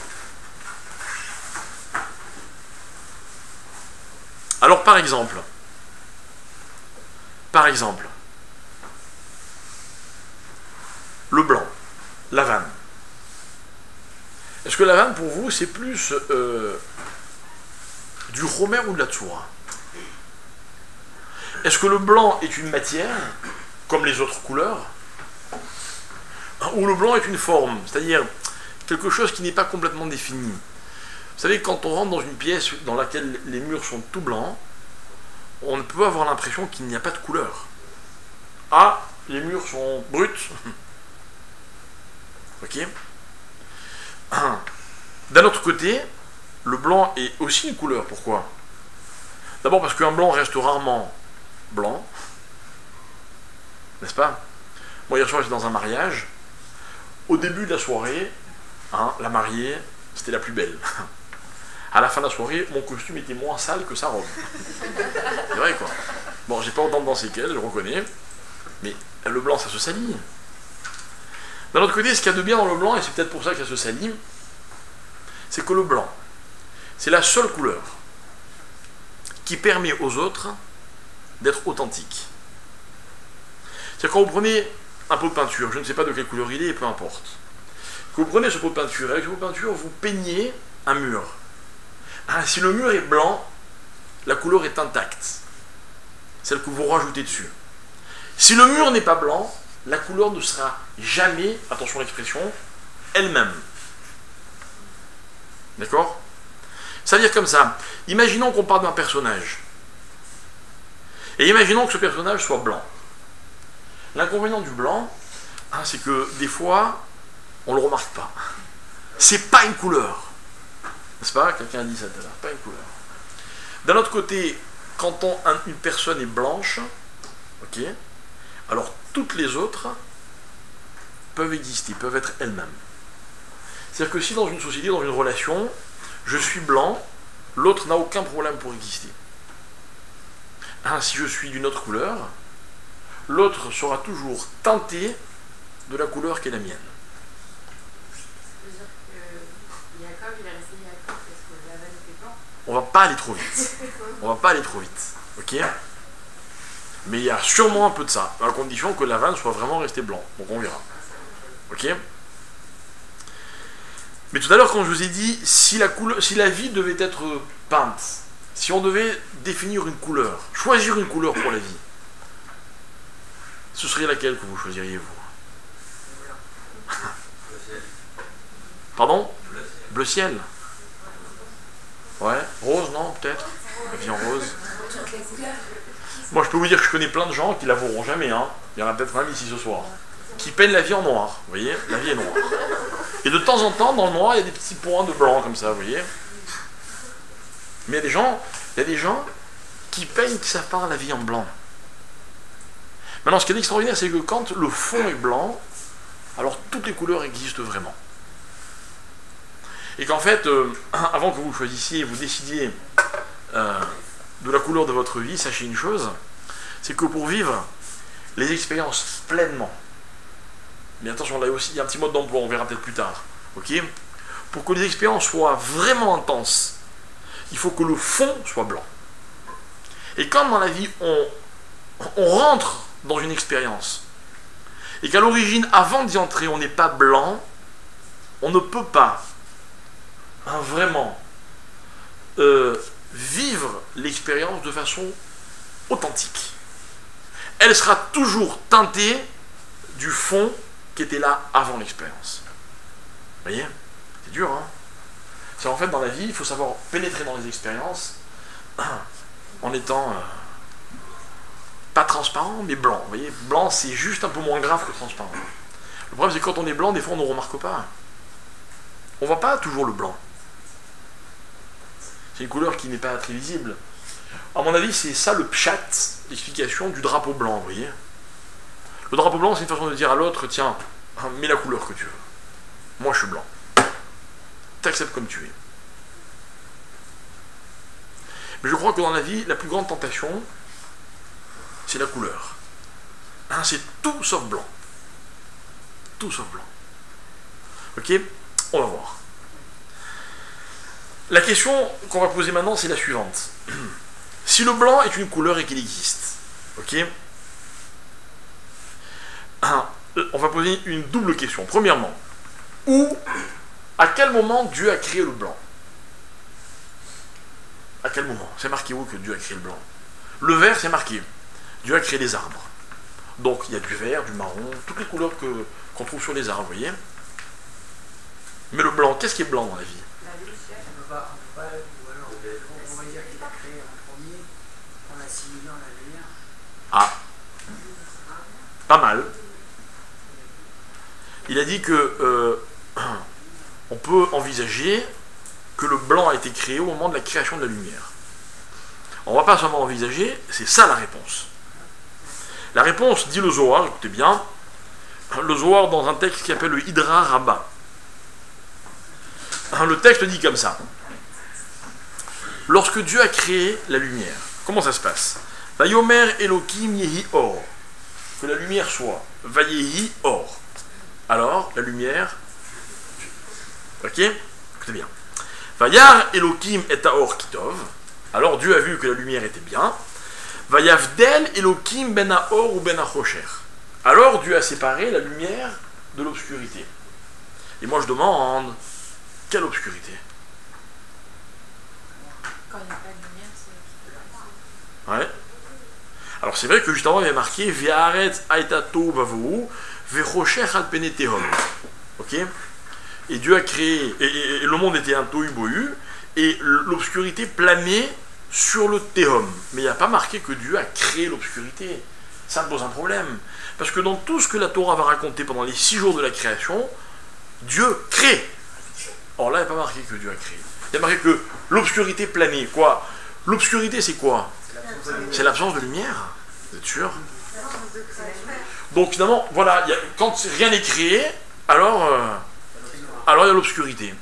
Alors par exemple, le blanc, l'avane. Est-ce que l'avane pour vous c'est plus du chomer ou de la tsura? Est-ce que le blanc est une matière, comme les autres couleurs, ou le blanc est une forme, c'est-à-dire quelque chose qui n'est pas complètement défini? Vous savez, quand on rentre dans une pièce dans laquelle les murs sont tout blancs, on peut avoir l'impression qu'il n'y a pas de couleur. Ah, les murs sont bruts. Ok. D'un autre côté, le blanc est aussi une couleur. Pourquoi? D'abord parce qu'un blanc reste rarement blanc. N'est-ce pas? Moi, hier soir, j'étais dans un mariage. Au début de la soirée, la mariée, c'était la plus belle. À la fin de la soirée, mon costume était moins sale que sa robe. C'est vrai, quoi. Bon, j'ai pas autant de danser qu'elle, je reconnais. Mais le blanc, ça se salit. D'un autre côté, ce qu'il y a de bien dans le blanc, et c'est peut-être pour ça que ça se salit, c'est que le blanc, c'est la seule couleur qui permet aux autres d'être authentiques. C'est-à-dire quand vous prenez un pot de peinture, je ne sais pas de quelle couleur il est, peu importe. Quand vous prenez ce pot de peinture, avec ce pot de peinture, vous peignez un mur. Si le mur est blanc, la couleur est intacte, celle que vous rajoutez dessus. Si le mur n'est pas blanc, la couleur ne sera jamais, attention à l'expression, elle-même. D'accord? C'est-à-dire comme ça, imaginons qu'on parle d'un personnage, et imaginons que ce personnage soit blanc. L'inconvénient du blanc, c'est que des fois, on ne le remarque pas. C'est pas une couleur. N'est-ce pas? Quelqu'un a dit ça tout à l'heure, pas une couleur. D'un autre côté, quand une personne est blanche, ok, alors toutes les autres peuvent exister, peuvent être elles-mêmes. C'est-à-dire que si dans une société, dans une relation, je suis blanc, l'autre n'a aucun problème pour exister. Si je suis d'une autre couleur, l'autre sera toujours teinté de la couleur qui est la mienne. pas aller trop vite. On va pas aller trop vite. Ok? Mais il y a sûrement un peu de ça, à condition que la vanne soit vraiment restée blanc. Donc on verra. Ok? Mais tout à l'heure, quand je vous ai dit, si la vie devait être peinte, si on devait définir une couleur, choisir une couleur pour la vie, ce serait laquelle que vous choisiriez, vous? Pardon? Bleu ciel. Ouais. Rose, non, peut-être? La vie en rose. Moi, je peux vous dire que je connais plein de gens qui l'avoueront jamais, hein. Il y en a peut-être même ici ce soir, qui peignent la vie en noir. Vous voyez? La vie est noire. Et de temps en temps, dans le noir, il y a des petits points de blanc comme ça, vous voyez? Mais il y a des gens qui peignent, qui savent peindre la vie en blanc. Maintenant, ce qui est extraordinaire, c'est que quand le fond est blanc, alors toutes les couleurs existent vraiment. Et qu'en fait, avant que vous choisissiez, vous décidiez de la couleur de votre vie, sachez une chose, c'est que pour vivre les expériences pleinement, mais attention, là aussi, il y a un petit mode d'emploi, on verra peut-être plus tard, ok? Pour que les expériences soient vraiment intenses, il faut que le fond soit blanc. Et quand dans la vie, on rentre dans une expérience, et qu'à l'origine, avant d'y entrer, on n'est pas blanc, on ne peut pas vraiment vivre l'expérience de façon authentique. Elle sera toujours teintée du fond qui était là avant l'expérience. Vous voyez? C'est dur, hein? C'est en fait, dans la vie, il faut savoir pénétrer dans les expériences en étant pas transparent, mais blanc. Vous voyez? Blanc, c'est juste un peu moins grave que transparent. Le problème, c'est que quand on est blanc, des fois, on ne remarque pas. On ne voit pas toujours le blanc. C'est une couleur qui n'est pas très visible. À mon avis, c'est ça le pshat, l'explication du drapeau blanc, vous voyez? Le drapeau blanc, c'est une façon de dire à l'autre, tiens, mets la couleur que tu veux. Moi, je suis blanc. T'acceptes comme tu es. Mais je crois que dans la vie, la plus grande tentation, c'est la couleur. C'est tout sauf blanc. Tout sauf blanc. Ok? On va voir. La question qu'on va poser maintenant, c'est la suivante. Si le blanc est une couleur et qu'il existe, ok? On va poser une double question. Premièrement, à quel moment Dieu a créé le blanc? À quel moment? C'est marqué où que Dieu a créé le blanc? Le vert, c'est marqué. Dieu a créé les arbres. Donc il y a du vert, du marron, toutes les couleurs qu'on trouve sur les arbres, vous voyez? Mais le blanc, qu'est-ce qui est blanc dans la vie? Ou alors on va dire qu'il a créé en premier en assimilant la lumière. Ah, pas mal. Il a dit que on peut envisager que le blanc a été créé au moment de la création de la lumière. On ne va pas seulement envisager, c'est ça la réponse. La réponse, dit le Zohar, écoutez bien, le Zohar dans un texte qui s'appelle le Hydra Rabbah. Le texte dit comme ça. Lorsque Dieu a créé la lumière, comment ça se passe? Vayomer Elohim Yehi Or. Que la lumière soit. Vayehi Or. Alors, la lumière. Ok? Écoutez bien. Vayar Elohim et Or Kitov. Alors Dieu a vu que la lumière était bien. Vayavdel Elohim ben Or ou ben Achosher. Alors Dieu a séparé la lumière de l'obscurité. Et moi je demande, quelle obscurité? Quand il n'y a pas de lumière, c'est... Ouais. Alors c'est vrai que juste avant il y avait marqué Ve'aretz aitato bavou ve'chosher al pene tehom. Ok? Et Dieu a créé, et le monde était un tohu bohu, et l'obscurité planait sur le tehom. Mais il n'y a pas marqué que Dieu a créé l'obscurité. Ça me pose un problème. Parce que dans tout ce que la Torah va raconter pendant les 6 jours de la création, Dieu crée. Or là, il n'y a pas marqué que Dieu a créé. Il y a marqué que l'obscurité planait. Quoi? L'obscurité, c'est quoi? C'est l'absence de lumière. Vous êtes sûr? Donc finalement, voilà, quand rien n'est créé, alors il y a l'obscurité.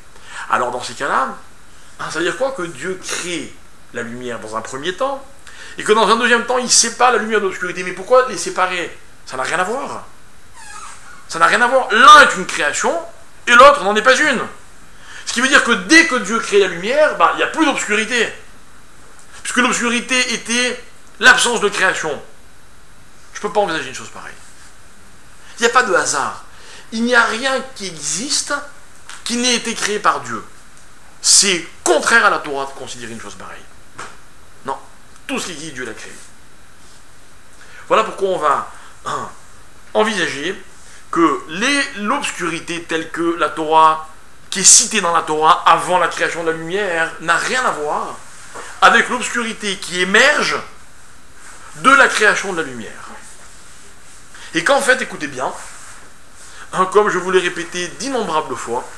Alors dans ces cas-là, ça veut dire quoi? Que Dieu crée la lumière dans un premier temps, et que dans un deuxième temps, il sépare la lumière de l'obscurité. Mais pourquoi les séparer? Ça n'a rien à voir. Ça n'a rien à voir. L'un est une création, et l'autre n'en est pas une. Ce qui veut dire que dès que Dieu crée la lumière, il n'y a plus d'obscurité. que l'obscurité était l'absence de création. Je ne peux pas envisager une chose pareille. Il n'y a pas de hasard. Il n'y a rien qui existe qui n'ait été créé par Dieu. C'est contraire à la Torah de considérer une chose pareille. Non. Tout ce qui existe, Dieu l'a créé. Voilà pourquoi on va envisager que l'obscurité telle que la Torah, qui est citée dans la Torah avant la création de la lumière, n'a rien à voir avec l'obscurité qui émerge de la création de la lumière. Et qu'en fait, écoutez bien, comme je vous l'ai répété d'innombrables fois,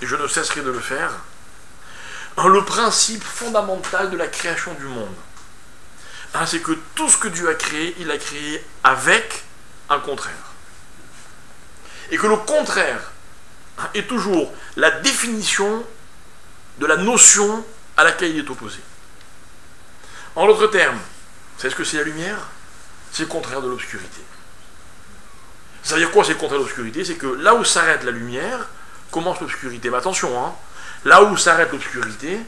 et je ne cesserai de le faire, le principe fondamental de la création du monde, c'est que tout ce que Dieu a créé, il a créé avec un contraire. Et que le contraire est toujours la définition de la notion à laquelle il est opposé. En d'autres termes, vous savez ce que c'est la lumière? C'est le contraire de l'obscurité. Ça veut dire quoi, c'est le contraire de l'obscurité? C'est que là où s'arrête la lumière, commence l'obscurité. Mais attention, là où s'arrête l'obscurité,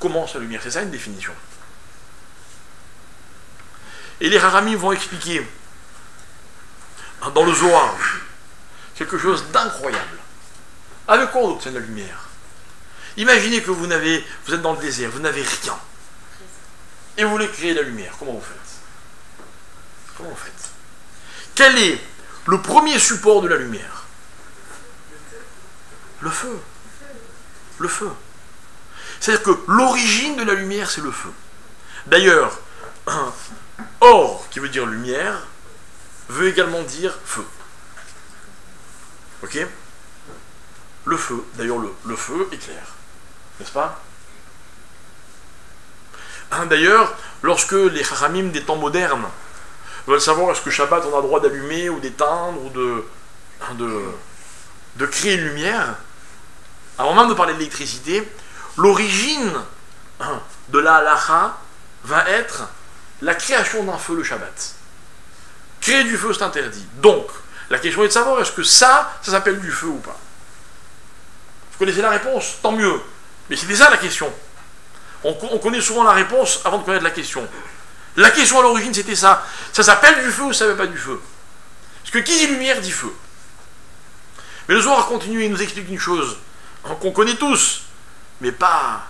commence la lumière. C'est ça une définition. Et les Haramim vont expliquer dans le Zohar quelque chose d'incroyable. Avec quoi on obtient la lumière? Imaginez que vous êtes dans le désert, vous n'avez rien. Et vous voulez créer la lumière. Comment vous faites? Comment vous faites? Quel est le premier support de la lumière? Le feu. Le feu. C'est-à-dire que l'origine de la lumière, c'est le feu. D'ailleurs, or, qui veut dire lumière, veut également dire feu. Ok? Le feu, d'ailleurs le feu éclaire. N'est-ce pas? D'ailleurs, lorsque les Chachamim des temps modernes veulent savoir est-ce que Shabbat on a le droit d'allumer ou d'éteindre ou de créer une lumière, avant même de parler de l'électricité, l'origine de la halacha va être la création d'un feu le Shabbat. Créer du feu, c'est interdit. Donc, la question est de savoir est-ce que ça s'appelle du feu ou pas. Vous connaissez la réponse, tant mieux. Mais c'était ça la question. On connaît souvent la réponse avant de connaître la question. La question à l'origine, c'était ça. Ça s'appelle du feu ou ça ne s'appelle pas du feu? Parce que qui dit lumière dit feu. Mais le Zohar continue et nous explique une chose qu'on connaît tous, mais pas...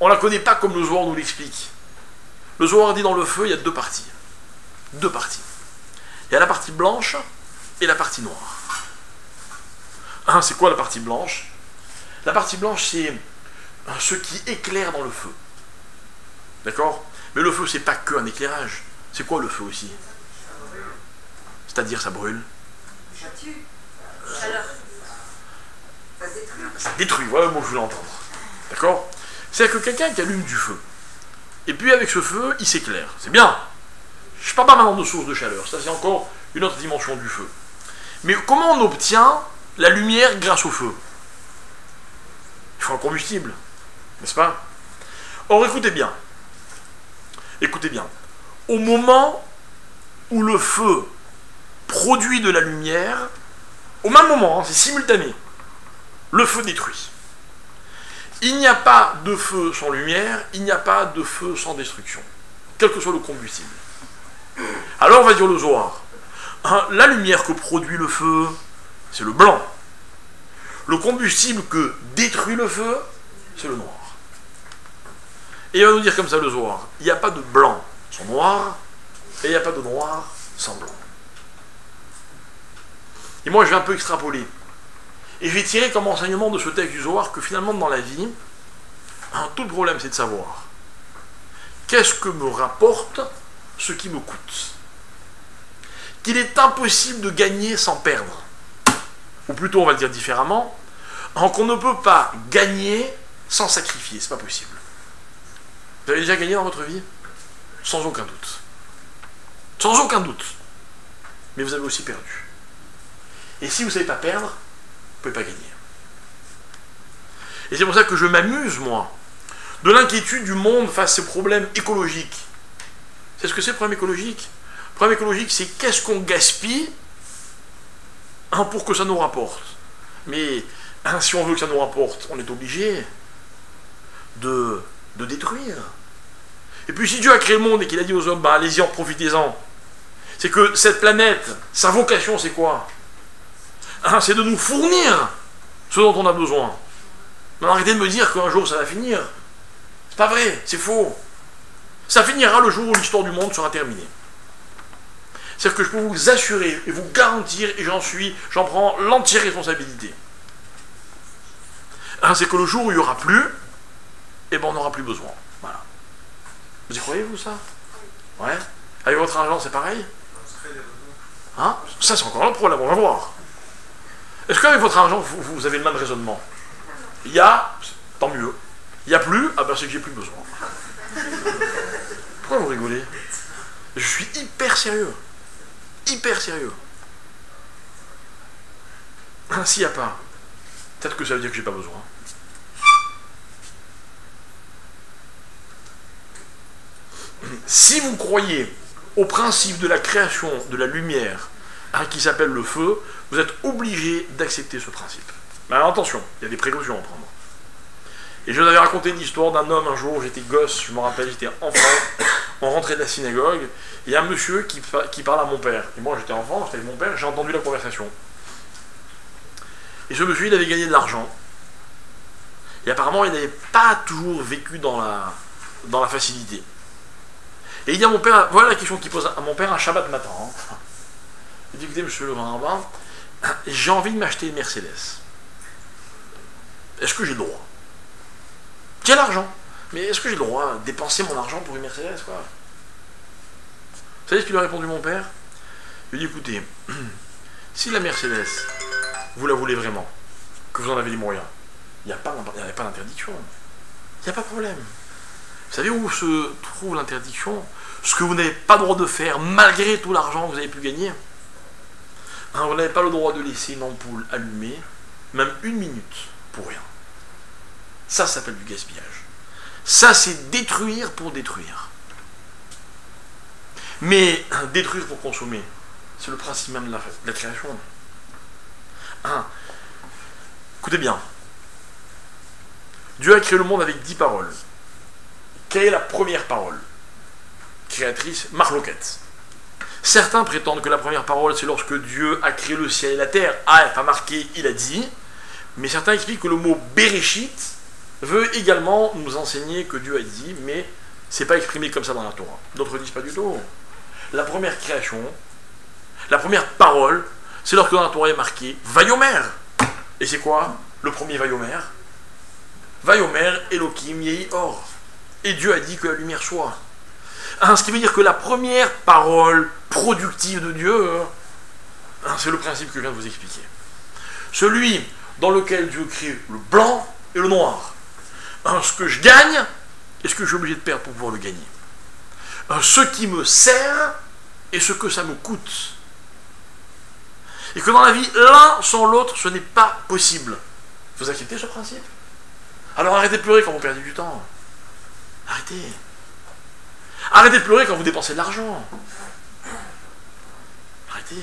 On ne la connaît pas comme le Zohar nous l'explique. Le Zohar dit dans le feu, il y a deux parties. Deux parties. Il y a la partie blanche et la partie noire. C'est quoi la partie blanche? La partie blanche, c'est ce qui éclaire dans le feu. D'accord? Mais le feu, c'est pas que un éclairage. C'est quoi le feu aussi? C'est-à-dire, ça brûle. Ça tue. Chaleur. Ça détruit, voilà le mot que je voulais entendre. D'accord? C'est-à-dire que quelqu'un qui allume du feu, et puis avec ce feu, il s'éclaire. C'est bien. Je ne parle pas maintenant de source de chaleur, ça c'est encore une autre dimension du feu. Mais comment on obtient la lumière grâce au feu? Il faut un combustible, n'est-ce pas? Or, écoutez bien. Écoutez bien. Au moment où le feu produit de la lumière, au même moment, c'est simultané, le feu détruit. Il n'y a pas de feu sans lumière, il n'y a pas de feu sans destruction, quel que soit le combustible. Alors on va dire le Zohar. La lumière que produit le feu, c'est le blanc. Le combustible que détruit le feu, c'est le noir. Et il va nous dire comme ça le Zohar, il n'y a pas de blanc sans noir, et il n'y a pas de noir sans blanc. Et moi je vais un peu extrapoler. Et je vais tirer comme enseignement de ce texte du Zohar que finalement dans la vie, tout le problème c'est de savoir qu'est-ce que me rapporte ce qui me coûte. Qu'il est impossible de gagner sans perdre. Ou plutôt on va le dire différemment, qu'on ne peut pas gagner sans sacrifier, c'est pas possible. Vous avez déjà gagné dans votre vie? Sans aucun doute. Sans aucun doute. Mais vous avez aussi perdu. Et si vous ne savez pas perdre, vous ne pouvez pas gagner. Et c'est pour ça que je m'amuse, moi, de l'inquiétude du monde face à ces problèmes écologiques. C'est ce que c'est le problème écologique? Le problème écologique, c'est qu'est-ce qu'on gaspille pour que ça nous rapporte. Mais si on veut que ça nous rapporte, on est obligé de détruire. Et puis si Dieu a créé le monde et qu'il a dit aux hommes, bah allez-y, en profitez-en, c'est que cette planète, sa vocation, c'est quoi? Hein, c'est de nous fournir ce dont on a besoin. Mais arrêtez de me dire qu'un jour ça va finir. C'est pas vrai, c'est faux. Ça finira le jour où l'histoire du monde sera terminée. C'est-à-dire que je peux vous assurer et vous garantir, et j'en prends l'entière responsabilité. Hein, c'est que le jour où il n'y aura plus, eh ben on n'aura plus besoin. Voilà. Vous y croyez, vous, ça? Ouais. Avec votre argent, c'est pareil? Hein? Ça, c'est encore un problème, on va voir. Est-ce qu'avec votre argent, vous avez le même raisonnement? Il y a, tant mieux. Il n'y a plus, ah ben c'est que j'ai plus besoin. Pourquoi vous rigolez? Je suis hyper sérieux. Hyper sérieux. S'il n'y a pas, peut-être que ça veut dire que j'ai pas besoin. Si vous croyez au principe de la création de la lumière, hein, qui s'appelle le feu, vous êtes obligé d'accepter ce principe. Mais alors, attention, il y a des précautions à prendre. Et je vous avais raconté l'histoire d'un homme un jour, j'étais gosse, je me rappelle, j'étais enfant, on rentrait de la synagogue, et il y a un monsieur qui parle à mon père. Et moi j'étais enfant, j'étais avec mon père, j'ai entendu la conversation. Et ce monsieur, il avait gagné de l'argent. Et apparemment, il n'avait pas toujours vécu dans la facilité. Et il dit à mon père, voilà la question qu'il pose à mon père un Shabbat matin. Hein. Il dit, écoutez, monsieur le grand rabbin, j'ai envie de m'acheter une Mercedes. Est-ce que j'ai le droit? J'ai l'argent, mais est-ce que j'ai le droit de dépenser mon argent pour une Mercedes, quoi? Vous savez ce qu'il a répondu, mon père? Il lui dit, écoutez, si la Mercedes, vous la voulez vraiment, que vous en avez les moyens, il n'y a pas d'interdiction. Il n'y a pas de problème. Vous savez où se trouve l'interdiction? Ce que vous n'avez pas le droit de faire, malgré tout l'argent que vous avez pu gagner. Hein, vous n'avez pas le droit de laisser une ampoule allumée, même une minute, pour rien. Ça s'appelle du gaspillage. Ça, c'est détruire pour détruire. Mais détruire pour consommer, c'est le principe même de la création. Hein. Écoutez bien. Dieu a créé le monde avec 10 paroles. Quelle est la première parole créatrice? Marloquette. Certains prétendent que la première parole, c'est lorsque Dieu a créé le ciel et la terre. Ah, il n'est pas marqué, il a dit. Mais certains expliquent que le mot Bereshit veut également nous enseigner que Dieu a dit, mais c'est pas exprimé comme ça dans la Torah. D'autres disent pas du tout. La première création, la première parole, c'est lorsque dans la Torah est marqué Vayomer. Et c'est quoi le premier Vayomer? Vayomer Elohim Yehi Or. Et Dieu a dit que la lumière soit. Hein, ce qui veut dire que la première parole productive de Dieu, hein, c'est le principe que je viens de vous expliquer. Celui dans lequel Dieu crée le blanc et le noir. Hein, ce que je gagne et ce que je suis obligé de perdre pour pouvoir le gagner. Hein, ce qui me sert et ce que ça me coûte. Et que dans la vie, l'un sans l'autre, ce n'est pas possible. Vous acceptez ce principe? Alors arrêtez de pleurer quand vous perdez du temps. Arrêtez. Arrêtez de pleurer quand vous dépensez de l'argent. Arrêtez.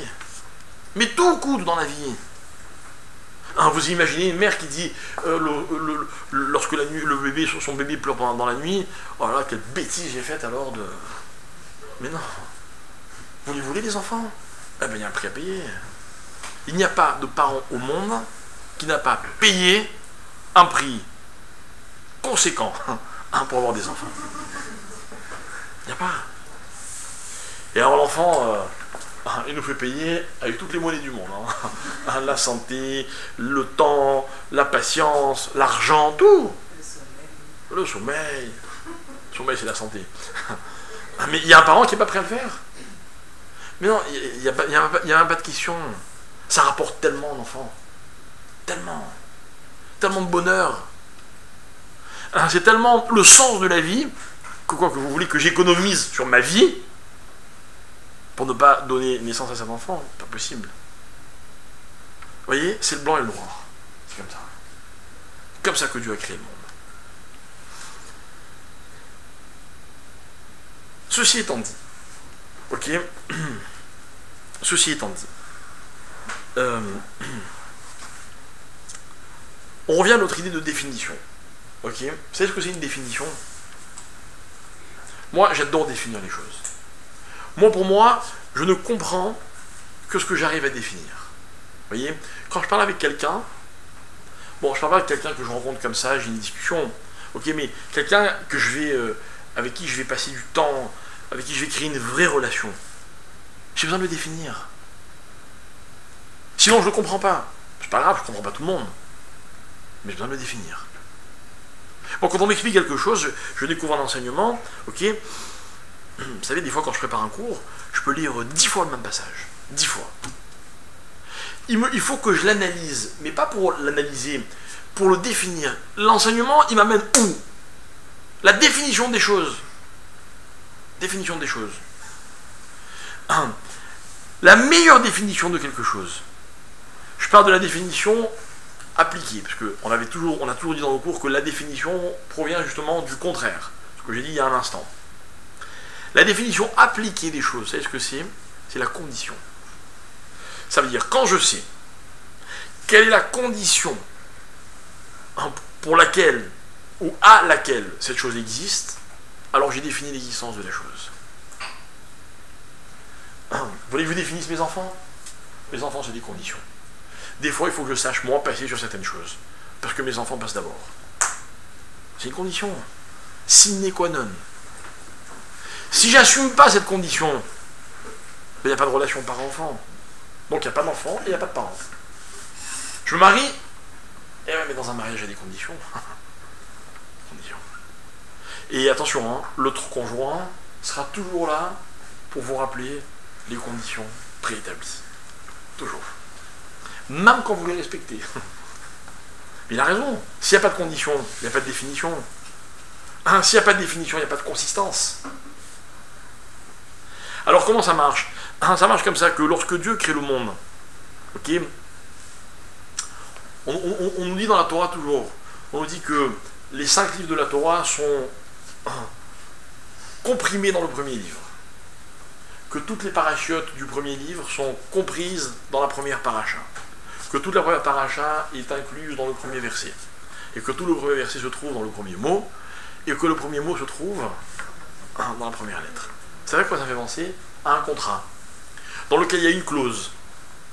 Mais tout coûte dans la vie. Hein, vous imaginez une mère qui dit, lorsque la nuit, son bébé pleure dans la nuit, oh là, quelle bêtise j'ai faite alors de... Mais non. Vous les voulez, les enfants? Eh bien, il y a un prix à payer. Il n'y a pas de parent au monde qui n'a pas payé un prix conséquent pour avoir des enfants. Il n'y a pas. Et alors l'enfant, il nous fait payer avec toutes les monnaies du monde. Hein. La santé, le temps, la patience, l'argent, tout. Le sommeil. Le sommeil, c'est la santé. Mais il y a un parent qui n'est pas prêt à le faire. Mais non, il n'y a pas de question. Ça rapporte tellement d'enfants. Tellement. Tellement de bonheur. C'est tellement le sens de la vie que quoi que vous voulez que j'économise sur ma vie pour ne pas donner naissance à cet enfant. Pas possible. Vous voyez, c'est le blanc et le noir. C'est comme ça. Comme ça que Dieu a créé le monde. Ceci étant dit, ok, ceci étant dit, on revient à notre idée de définition. Ok, vous savez ce que c'est une définition? Moi, j'adore définir les choses. Moi, pour moi, je ne comprends que ce que j'arrive à définir. Vous voyez, quand je parle avec quelqu'un, bon, je parle pas avec quelqu'un que je rencontre comme ça, j'ai une discussion, ok, mais quelqu'un que je vais, avec qui je vais passer du temps, avec qui je vais créer une vraie relation, j'ai besoin de le définir. Sinon, je ne le comprends pas. C'est pas grave, je ne comprends pas tout le monde, mais j'ai besoin de le définir. Bon, quand on m'explique quelque chose, je découvre un enseignement, ok. Vous savez, des fois, quand je prépare un cours, je peux lire 10 fois le même passage. 10 fois. Il faut que je l'analyse, mais pas pour l'analyser, pour le définir. L'enseignement, il m'amène où? La définition des choses. Définition des choses. La meilleure définition de quelque chose. Je parle de la définition appliquée, parce qu'on a toujours dit dans le cours que la définition provient justement du contraire, ce que j'ai dit il y a un instant. La définition appliquée des choses, vous savez ce que c'est? C'est la condition. Ça veut dire, quand je sais quelle est la condition pour laquelle, ou à laquelle cette chose existe, alors j'ai défini l'existence de la chose. Vous voulez que je vous définisse mes enfants? Mes enfants, c'est des conditions. Des fois, il faut que je sache, moi, passer sur certaines choses. Parce que mes enfants passent d'abord. C'est une condition. Sine qua non. Si j'assume pas cette condition, il n'y a pas de relation parent-enfant. Donc il n'y a pas d'enfant et il n'y a pas de parents. Je me marie, et ouais, mais dans un mariage, il y a des conditions. Conditions. Et attention, hein, l'autre conjoint sera toujours là pour vous rappeler les conditions préétablies. Toujours. Même quand vous les respectez. Mais il a raison. S'il n'y a pas de conditions, il n'y a pas de définition. Hein, s'il n'y a pas de définition, il n'y a pas de consistance. Alors comment ça marche? Ça marche comme ça, que lorsque Dieu crée le monde, ok, on nous dit dans la Torah toujours, on nous dit que les 5 livres de la Torah sont comprimés dans le premier livre. Que toutes les parachiotes du premier livre sont comprises dans la première paracha. Que toute la première paracha est incluse dans le premier verset. Et que tout le premier verset se trouve dans le premier mot, et que le premier mot se trouve dans la première lettre. Vous savez à quoi ça fait penser? À un contrat, dans lequel il y a une clause,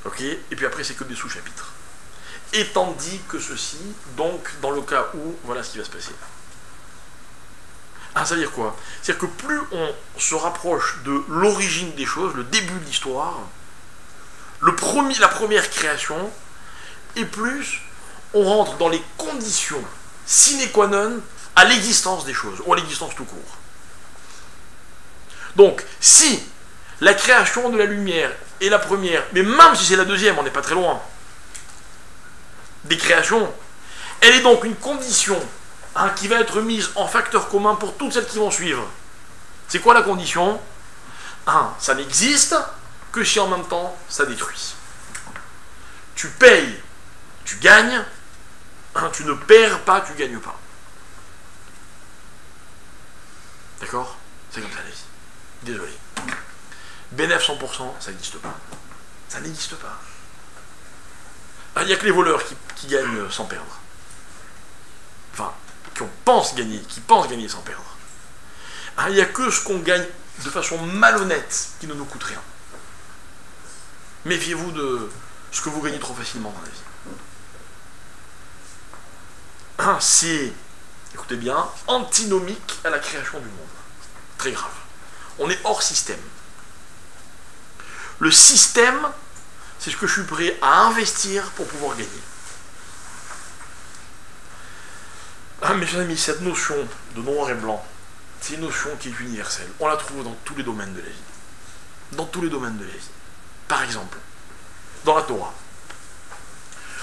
ok, et puis après c'est que des sous-chapitres. Étant dit que ceci, donc dans le cas où, voilà ce qui va se passer. Ça veut dire quoi? C'est-à-dire que plus on se rapproche de l'origine des choses, le début de l'histoire, la première création, et plus on rentre dans les conditions sine qua non à l'existence des choses, ou à l'existence tout court. Donc, si la création de la lumière est la première, mais même si c'est la deuxième, on n'est pas très loin, des créations, elle est donc une condition qui va être mise en facteur commun pour toutes celles qui vont suivre. C'est quoi la condition? Ça n'existe que si en même temps ça détruit. Tu payes, tu gagnes, tu ne perds pas, tu gagnes pas. D'accord? C'est comme ça la vie. Désolé. Bénéf 100%, ça n'existe pas. Ça n'existe pas. Il n'y a que les voleurs qui gagnent sans perdre. Enfin, qui pensent gagner sans perdre. Il n'y a que ce qu'on gagne de façon malhonnête qui ne nous coûte rien. Méfiez-vous de ce que vous gagnez trop facilement dans la vie. C'est, écoutez bien, antinomique à la création du monde. Très grave. On est hors système. Le système, c'est ce que je suis prêt à investir pour pouvoir gagner. Mes chers amis, cette notion de noir et blanc, c'est une notion qui est universelle. On la trouve dans tous les domaines de la vie. Dans tous les domaines de la vie. Par exemple, dans la Torah.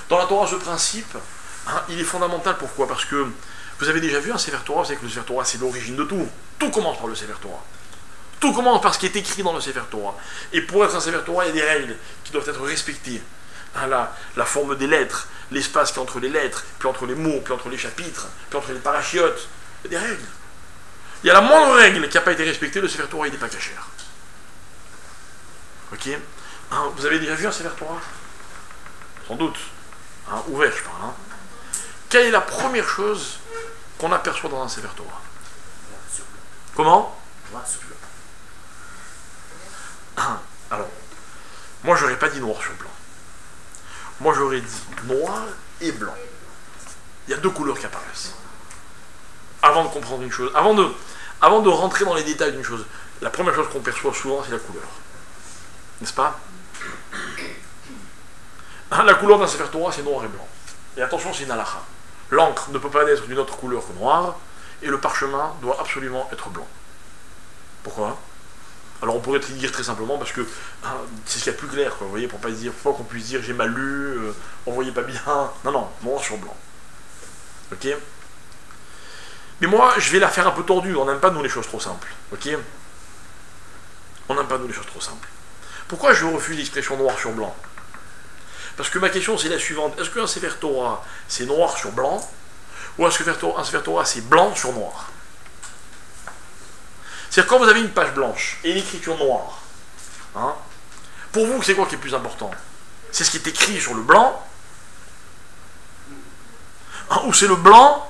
Dans la Torah, ce principe, il est fondamental. Pourquoi? Parce que vous avez déjà vu un Sefer Torah, vous savez que le Sefer Torah, c'est l'origine de tout. Tout commence par le Sefer Torah. Tout commence par ce qui est écrit dans le Sefer Torah. Et pour être un Sefer Torah, il y a des règles qui doivent être respectées. La forme des lettres, l'espace qui est entre les lettres, puis entre les mots, puis entre les chapitres, puis entre les parachiotes. Il y a des règles. Il y a la moindre règle qui n'a pas été respectée, le Sefer Torah, il n'est pas cachère. Ok? Vous avez déjà vu un Sefer Torah? Sans doute. Ouvert, je parle. Quelle est la première chose qu'on aperçoit dans un Sefer Torah? Comment? Noir sur blanc. Alors, moi j'aurais pas dit noir sur blanc. Moi j'aurais dit noir et blanc. Il y a deux couleurs qui apparaissent. Avant de comprendre une chose, avant de rentrer dans les détails d'une chose, la première chose qu'on perçoit souvent, c'est la couleur. N'est-ce pas? La couleur d'un Sefer Torah, c'est noir et blanc. Et attention, c'est une halakha. L'encre ne peut pas être d'une autre couleur que noire, et le parchemin doit absolument être blanc. Pourquoi? Alors on pourrait te dire très simplement parce que c'est ce qu'il y a de plus clair, quoi, vous voyez, pour pas dire, faut pas qu'on puisse dire j'ai mal lu, on voyait pas bien. Non, non, noir sur blanc. Ok? Mais moi, je vais la faire un peu tordue, on n'aime pas nous les choses trop simples. Ok? On n'aime pas nous les choses trop simples. Pourquoi je refuse l'expression noir sur blanc? Parce que ma question c'est la suivante, est-ce qu'un Sefer Torah c'est noir sur blanc, ou est-ce qu'un Sefer Torah c'est blanc sur noir? C'est-à-dire quand vous avez une page blanche et une écriture noire, hein, pour vous c'est quoi qui est plus important? C'est ce qui est écrit sur le blanc, hein, ou c'est le blanc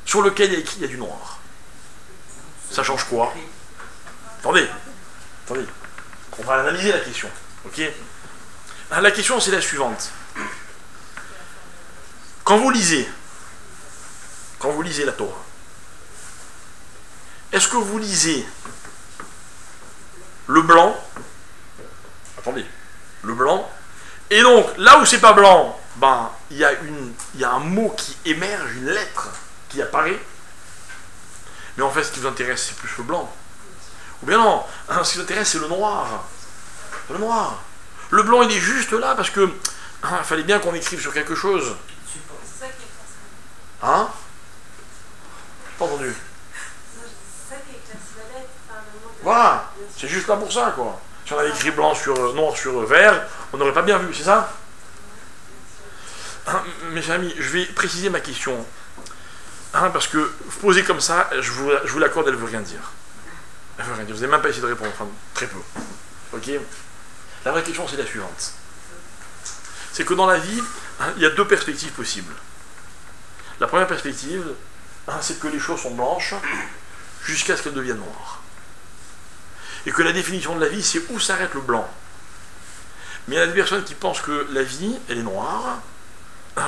sur lequel il y a écrit il y a du noir? Ça change quoi? Attendez, on va analyser la question, ok? La question c'est la suivante. Quand vous lisez la Torah, est-ce que vous lisez le blanc? Attendez, le blanc. Et donc, là où c'est pas blanc, ben, il y a un mot qui émerge, une lettre qui apparaît. Mais en fait, ce qui vous intéresse, c'est plus le blanc. Ou bien non, ce qui vous intéresse, c'est le noir. Le noir. Le blanc, il est juste là parce que il fallait bien qu'on écrive sur quelque chose. C'est ça qui est facile. Hein? J'ai pas entendu. C'est ça qui éclaircit la lettre. Enfin, le mot de- Voilà, c'est juste là pour ça, quoi. Si on avait écrit blanc sur noir sur vert, on n'aurait pas bien vu, c'est ça? Mes amis, je vais préciser ma question. Parce que poser comme ça, je vous l'accorde, elle ne veut rien dire. Elle veut rien dire. Vous n'avez même pas essayé de répondre, enfin, très peu. Ok? La vraie question, c'est la suivante. C'est que dans la vie, il y a deux perspectives possibles. La première perspective, c'est que les choses sont blanches jusqu'à ce qu'elles deviennent noires. Et que la définition de la vie, c'est où s'arrête le blanc. Mais il y a des personnes qui pensent que la vie, elle est noire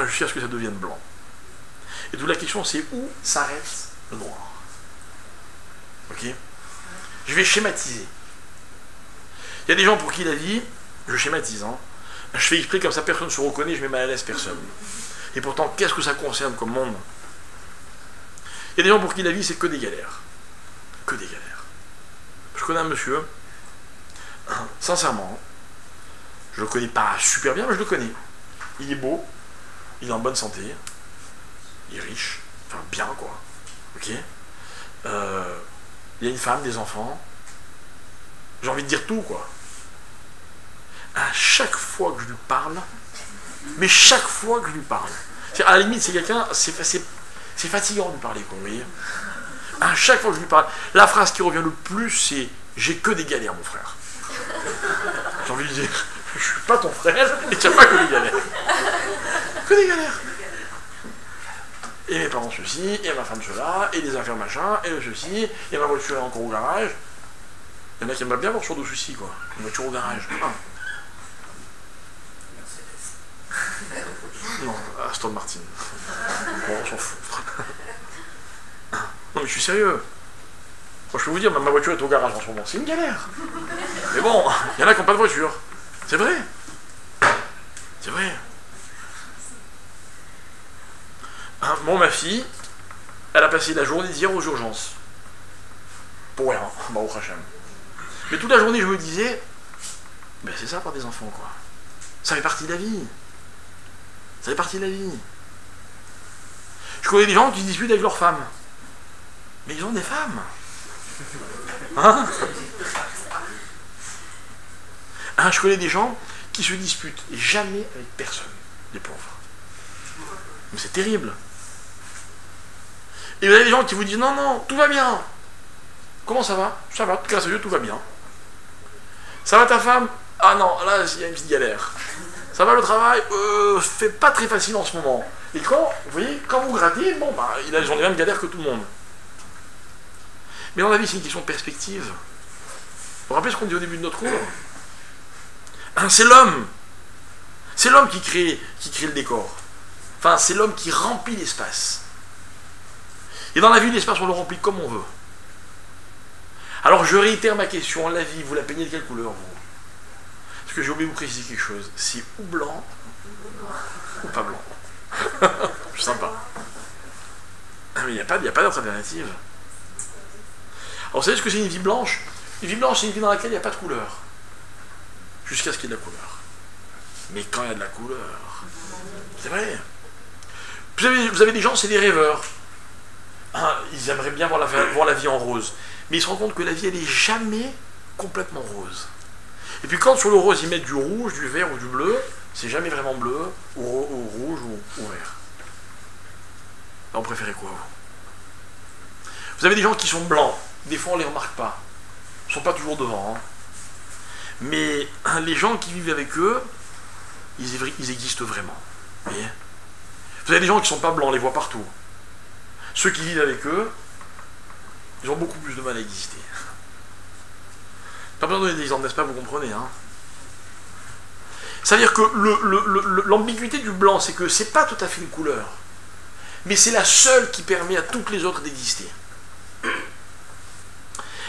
jusqu'à ce que ça devienne blanc. Et d'où la question, c'est où s'arrête le noir. Ok? Je vais schématiser. Il y a des gens pour qui la vie, je schématise, je fais exprès comme ça personne ne se reconnaît, je mets mal à l'aise personne. Et pourtant, qu'est-ce que ça concerne comme monde? Il y a des gens pour qui la vie, c'est que des galères. Que des galères. Je connais un monsieur, sincèrement, je le connais pas super bien, mais je le connais. Il est beau, il est en bonne santé, il est riche, enfin bien quoi. Ok? Il y a une femme, des enfants. J'ai envie de dire tout quoi. À chaque fois que je lui parle, mais chaque fois que je lui parle, à la limite c'est quelqu'un, c'est fatigant de lui parler quoi, vous voyez. À chaque fois que je lui parle, la phrase qui revient le plus c'est « j'ai que des galères mon frère ». J'ai envie de dire « je suis pas ton frère et tu n'as pas que des galères ». Que des galères. Et mes parents ceci, et ma femme cela, et des affaires machin, et le ceci, et ma voiture est encore au garage. Il y en a qui aimeraient bien avoir sur de soucis quoi. Une voiture au garage. Non, Aston Martin. Bon, on s'en fout. Non mais je suis sérieux. Moi je peux vous dire, ma voiture est au garage en ce moment. C'est une galère. Mais bon, il y en a qui n'ont pas de voiture. C'est vrai. C'est vrai. Bon, ma fille, elle a passé la journée d'hier aux urgences. Pour rien, bah au Hachem. Mais toute la journée je me disais, ben c'est ça par des enfants quoi. Ça fait partie de la vie. Ça fait partie de la vie. Je connais des gens qui discutent avec leurs femmes. Mais ils ont des femmes. Hein? Je connais des gens qui se disputent jamais avec personne. Les pauvres. Mais c'est terrible. Et vous avez des gens qui vous disent non, non, tout va bien. Comment ça va? Ça va, grâce à Dieu, tout va bien. Ça va ta femme? Ah non, là, il y a une petite galère. Ça va le travail? C'est pas très facile en ce moment. Et quand, vous voyez, quand vous grattez, bon, bah, ils ont les mêmes galères que tout le monde. Mais dans la vie, c'est une question de perspective. Vous vous rappelez ce qu'on dit au début de notre cours? C'est l'homme. C'est l'homme qui crée le décor. Enfin, c'est l'homme qui remplit l'espace. Et dans la vie, l'espace, on le remplit comme on veut. Alors, je réitère ma question. La vie, vous la peignez de quelle couleur, vous? Parce que j'ai oublié de vous préciser quelque chose. C'est ou blanc, ou pas blanc. C'est sympa. Mais il n'y a pas d'autre alternative. Alors, vous savez ce que c'est une vie blanche? Une vie blanche, c'est une vie dans laquelle il n'y a pas de couleur. Jusqu'à ce qu'il y ait de la couleur. Mais quand il y a de la couleur, c'est vrai. Vous avez des gens, c'est des rêveurs. Ils aimeraient bien voir la vie en rose. Mais ils se rendent compte que la vie, elle n'est jamais complètement rose. Et puis quand sur le rose, ils mettent du rouge, du vert ou du bleu, c'est jamais vraiment bleu, ou rouge, ou vert. Alors, vous préférez quoi, vous? Vous avez des gens qui sont blancs. Des fois, on ne les remarque pas. Ils ne sont pas toujours devant. Mais les gens qui vivent avec eux, ils existent vraiment. Vous voyez? Vous avez des gens qui ne sont pas blancs, on les voit partout. Ceux qui vivent avec eux, ils ont beaucoup plus de mal à exister. Pas besoin de donner des exemples, n'est-ce pas? Vous comprenez, hein? C'est-à-dire que l'ambiguïté du blanc, c'est que c'est pas tout à fait une couleur, mais c'est la seule qui permet à toutes les autres d'exister.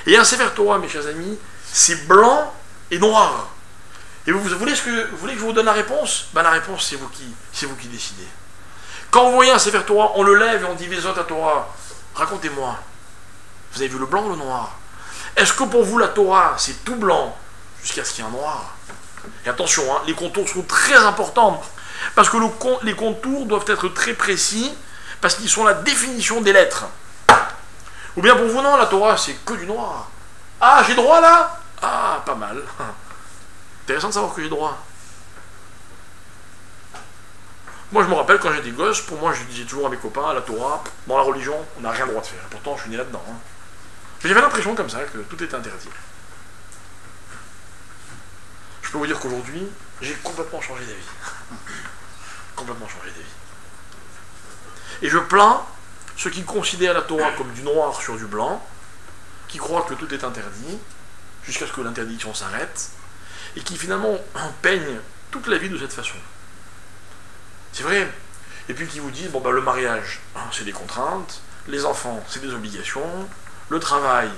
Et un Sefer Torah, mes chers amis, c'est blanc et noir. Et vous voulez que je vous donne la réponse? Ben, la réponse, c'est vous qui décidez. Quand vous voyez un Sefer Torah, on le lève et on dit Vezot à Torah. Racontez-moi. Vous avez vu le blanc ou le noir? Est-ce que pour vous la Torah, c'est tout blanc jusqu'à ce qu'il y ait un noir? Et attention, hein, les contours sont très importants. Parce que les contours doivent être très précis, parce qu'ils sont la définition des lettres. Ou bien pour vous, non, la Torah, c'est que du noir. Ah, j'ai droit là? Ah, pas mal. Intéressant de savoir que j'ai droit. Moi, je me rappelle quand j'étais gosse, pour moi, je disais toujours à mes copains, la Torah, dans la religion, on n'a rien le droit de faire. Pourtant, je suis né là-dedans. Hein. Mais j'avais l'impression comme ça que tout était interdit. Je peux vous dire qu'aujourd'hui, j'ai complètement changé d'avis. Complètement changé d'avis. Et je plains ceux qui considèrent la Torah comme du noir sur du blanc, qui croient que tout est interdit, jusqu'à ce que l'interdiction s'arrête, et qui finalement peignent toute la vie de cette façon. C'est vrai. Et puis qui vous disent, bon ben le mariage, c'est des contraintes, les enfants, c'est des obligations, le travail,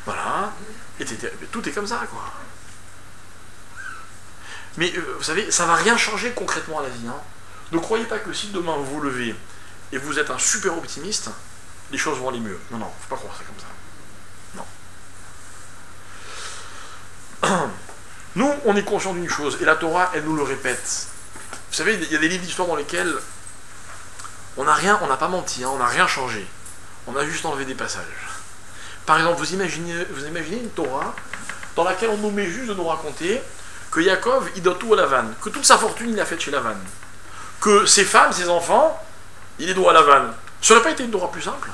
voilà, et tout est comme ça, quoi. Mais vous savez, ça va rien changer concrètement à la vie. Hein. Ne croyez pas que si demain vous vous levez et vous êtes un super optimiste, les choses vont aller mieux. Non, non, faut pas croire ça comme ça. Non. Nous, on est conscient d'une chose, et la Torah, elle nous le répète. Vous savez, il y a des livres d'histoire dans lesquels on n'a pas menti, hein, on n'a rien changé. On a juste enlevé des passages. Par exemple, vous imaginez une Torah dans laquelle on nous met juste de nous raconter que Yaakov, il doit tout à Lavan, que toute sa fortune, il l'a faite chez Lavan, que ses femmes, ses enfants, il les doit à Lavan. Ça n'aurait pas été une Torah plus simple?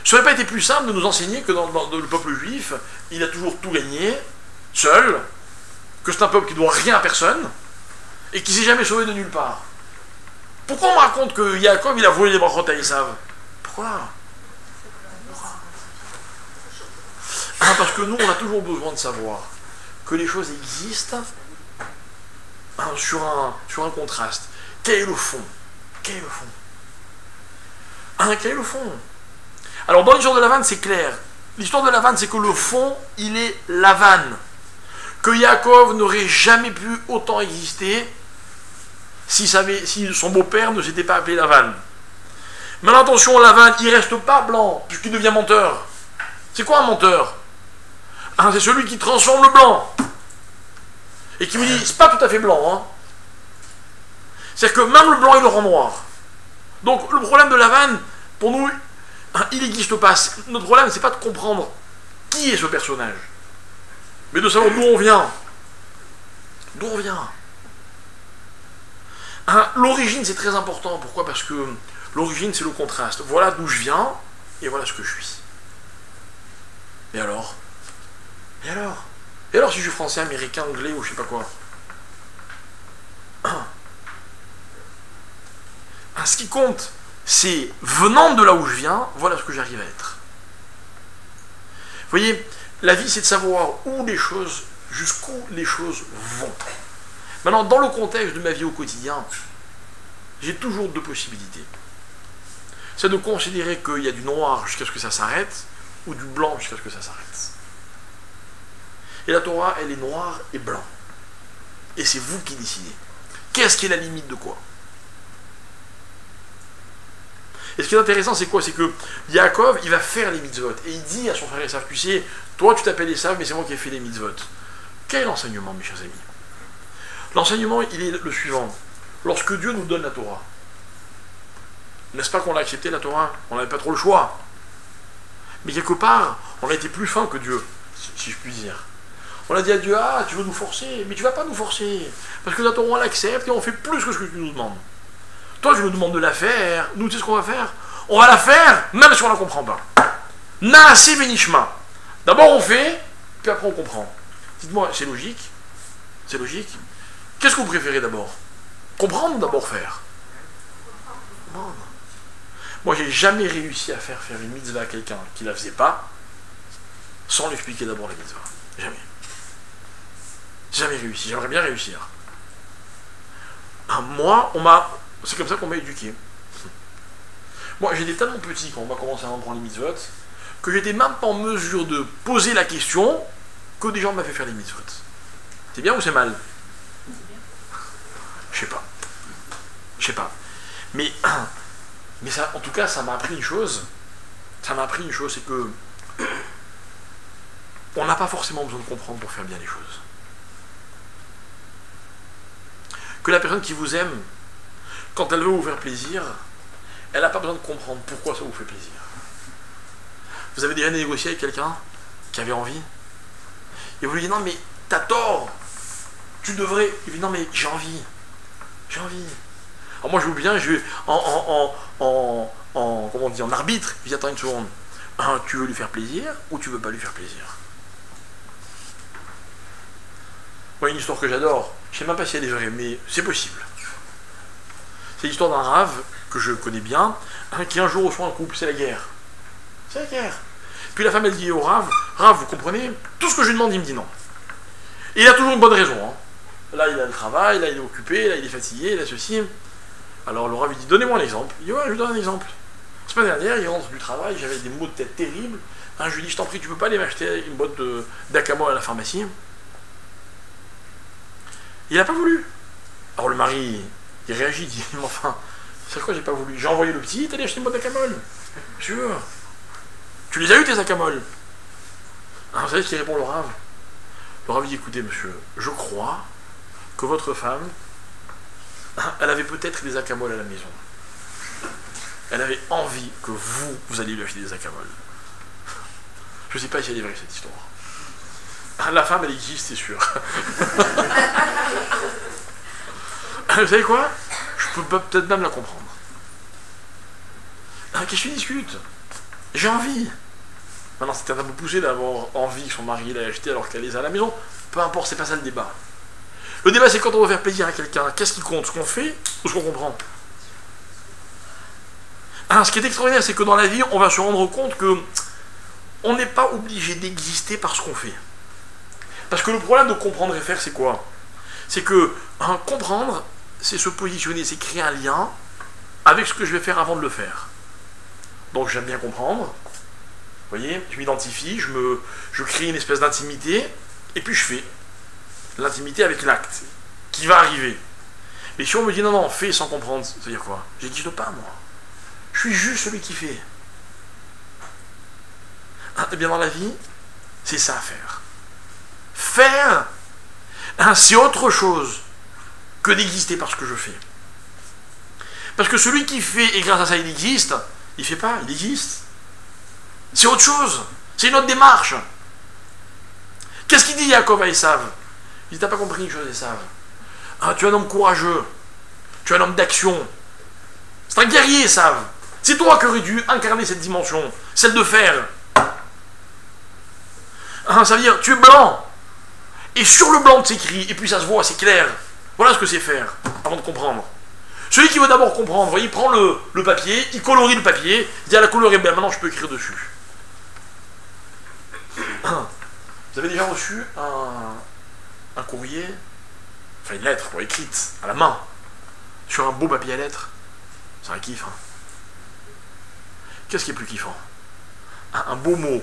Ça n'aurait pas été plus simple de nous enseigner que dans le peuple juif, il a toujours tout gagné, seul, que c'est un peuple qui ne doit rien à personne, et qui ne s'est jamais sauvé de nulle part? Pourquoi on me raconte que Yaakov, il a volé les brachot à Esav? Pourquoi? Parce que nous, on a toujours besoin de savoir que les choses existent sur un contraste. Quel est le fond? Quel est le fond? Quel est le fond? Alors, dans l'histoire de Lavan, c'est clair. L'histoire de Lavan, c'est que le fond, il est Lavan. Que Yaakov n'aurait jamais pu autant exister si son beau-père ne s'était pas appelé Lavan. Mais attention, Lavan, il ne reste pas blanc, puisqu'il devient menteur. C'est quoi un menteur? C'est celui qui transforme le blanc. Et qui vous dit, c'est pas tout à fait blanc. Hein. C'est-à-dire que même le blanc, il le rend noir. Donc, le problème de Lavan, pour nous, il n'existe pas. Notre problème, c'est pas de comprendre qui est ce personnage, mais de savoir d'où on vient. D'où on vient. L'origine, c'est très important. Pourquoi? Parce que l'origine, c'est le contraste. Voilà d'où je viens, et voilà ce que je suis. Et alors? Et alors? Et alors si je suis français, américain, anglais, ou je sais pas quoi? Ce qui compte, c'est venant de là où je viens, voilà ce que j'arrive à être. Vous voyez, la vie, c'est de savoir où les choses, jusqu'où les choses vont. Maintenant, dans le contexte de ma vie au quotidien, j'ai toujours deux possibilités. C'est de considérer qu'il y a du noir jusqu'à ce que ça s'arrête, ou du blanc jusqu'à ce que ça s'arrête. Et la Torah, elle est noire et blanc. Et c'est vous qui décidez. Qu'est-ce qui est la limite de quoi? Et ce qui est intéressant, c'est quoi? C'est que Yaakov, il va faire les mitzvot. Et il dit à son frère Esav, tu sais, toi tu t'appelles Esav, mais c'est moi qui ai fait les mitzvot. Quel est l'enseignement, mes chers amis? L'enseignement, il est le suivant. Lorsque Dieu nous donne la Torah, n'est-ce pas qu'on l'a accepté, la Torah? On n'avait pas trop le choix. Mais quelque part, on a été plus fin que Dieu, si je puis dire. On a dit à Dieu, ah, tu veux nous forcer, mais tu ne vas pas nous forcer. Parce que la Torah, on l'accepte et on fait plus que ce que tu nous demandes. Toi, tu nous demandes de la faire. Nous, tu sais ce qu'on va faire? On va la faire, même si on ne la comprend pas. Naaseh benishma. D'abord, on fait, puis après, on comprend. Dites-moi, c'est logique? C'est logique? Qu'est-ce que vous préférez d'abord? Comprendre ou d'abord faire? Comprendre. Moi, j'ai jamais réussi à faire une mitzvah à quelqu'un qui ne la faisait pas sans lui expliquer d'abord la mitzvah. Jamais. Jamais réussi. J'aimerais bien réussir. Moi, c'est comme ça qu'on m'a éduqué. Moi, j'étais tellement petit quand on m'a commencé à apprendre les mitzvot que j'étais même pas en mesure de poser la question que des gens m'avaient fait faire les mitzvot. C'est bien ou c'est mal? Je sais pas. Je sais pas. Mais ça, en tout cas, ça m'a appris une chose. Ça m'a appris une chose, c'est que on n'a pas forcément besoin de comprendre pour faire bien les choses. Que la personne qui vous aime, quand elle veut vous faire plaisir, elle n'a pas besoin de comprendre pourquoi ça vous fait plaisir. Vous avez déjà négocié avec quelqu'un qui avait envie, et vous lui dites non mais t'as tort, tu devrais. Il dit non mais j'ai envie. J'ai envie. Alors moi je vous bien, je vais comment on dit, en arbitre. Je dis attends une seconde. Tu veux lui faire plaisir ou tu veux pas lui faire plaisir? Moi une histoire que j'adore, je sais même pas si elle est vraie, mais c'est possible. C'est l'histoire d'un rave que je connais bien, qui un jour reçoit un couple, c'est la guerre. C'est la guerre. Puis la femme elle dit au rave, vous comprenez, tout ce que je lui demande il me dit non. Et il a toujours une bonne raison. Là il a le travail, là il est occupé, là il est fatigué, là ceci. Alors le rave lui dit donnez-moi un exemple. Il dit ouais je lui donne un exemple. La semaine dernière il rentre du travail, j'avais des maux de tête terribles. Je lui dis je t'en prie tu peux pas aller m'acheter une boîte d'acamol à la pharmacie? Il n'a pas voulu. Alors le mari il réagit, il dit mais enfin c'est quoi j'ai pas voulu? J'ai envoyé le petit, t'as allé acheter une boîte d'acamol. Sûr. Tu les as eu tes acamol? Vous savez ce qu'il répond le rave? Le rave dit écoutez monsieur, je crois que votre femme, elle avait peut-être des acamol à la maison. Elle avait envie que vous alliez lui acheter des acamol. Je ne sais pas si elle est vraie cette histoire. La femme elle existe c'est sûr. Vous savez quoi? Je peux peut-être même la comprendre. Qu'est-ce que tu discutes? J'ai envie. Maintenant, c'était un peu poussé d'avoir envie que son mari l'ait acheté alors qu'elle les a à la maison. Peu importe, c'est pas ça le débat. Le débat, c'est quand on veut faire plaisir à quelqu'un, qu'est-ce qui compte? Ce qu'on fait ou ce qu'on comprend? Ce qui est extraordinaire, c'est que dans la vie, on va se rendre compte que on n'est pas obligé d'exister par ce qu'on fait. Parce que le problème de comprendre et faire, c'est quoi? C'est que comprendre, c'est se positionner, c'est créer un lien avec ce que je vais faire avant de le faire. Donc j'aime bien comprendre, vous voyez, je m'identifie, je crée une espèce d'intimité, et puis je fais l'intimité avec l'acte, qui va arriver. Mais si on me dit non, fais sans comprendre, ça veut dire quoi? J'existe pas moi. Je suis juste celui qui fait. Et bien dans la vie, c'est ça à faire. Faire, c'est autre chose que d'exister par ce que je fais. Parce que celui qui fait, et grâce à ça il existe, il fait pas, il existe. C'est autre chose, c'est une autre démarche. Qu'est-ce qu'il dit Yaakov à Esav? Il dit t'as pas compris une chose Esav. Tu es un homme courageux, tu es un homme d'action. C'est un guerrier Esav. C'est toi qui aurais dû incarner cette dimension, celle de faire. Ça veut dire tu es blanc. Et sur le blanc de s'écrit, et puis ça se voit, c'est clair. Voilà ce que c'est faire, avant de comprendre. Celui qui veut d'abord comprendre, il prend le papier, il colorie le papier, il dit ah, la couleur est belle, maintenant je peux écrire dessus. Vous avez déjà reçu un courrier, enfin une lettre, écrite à la main, sur un beau papier à lettres? C'est un kiff, hein. Qu'est-ce qui est plus kiffant? Un beau mot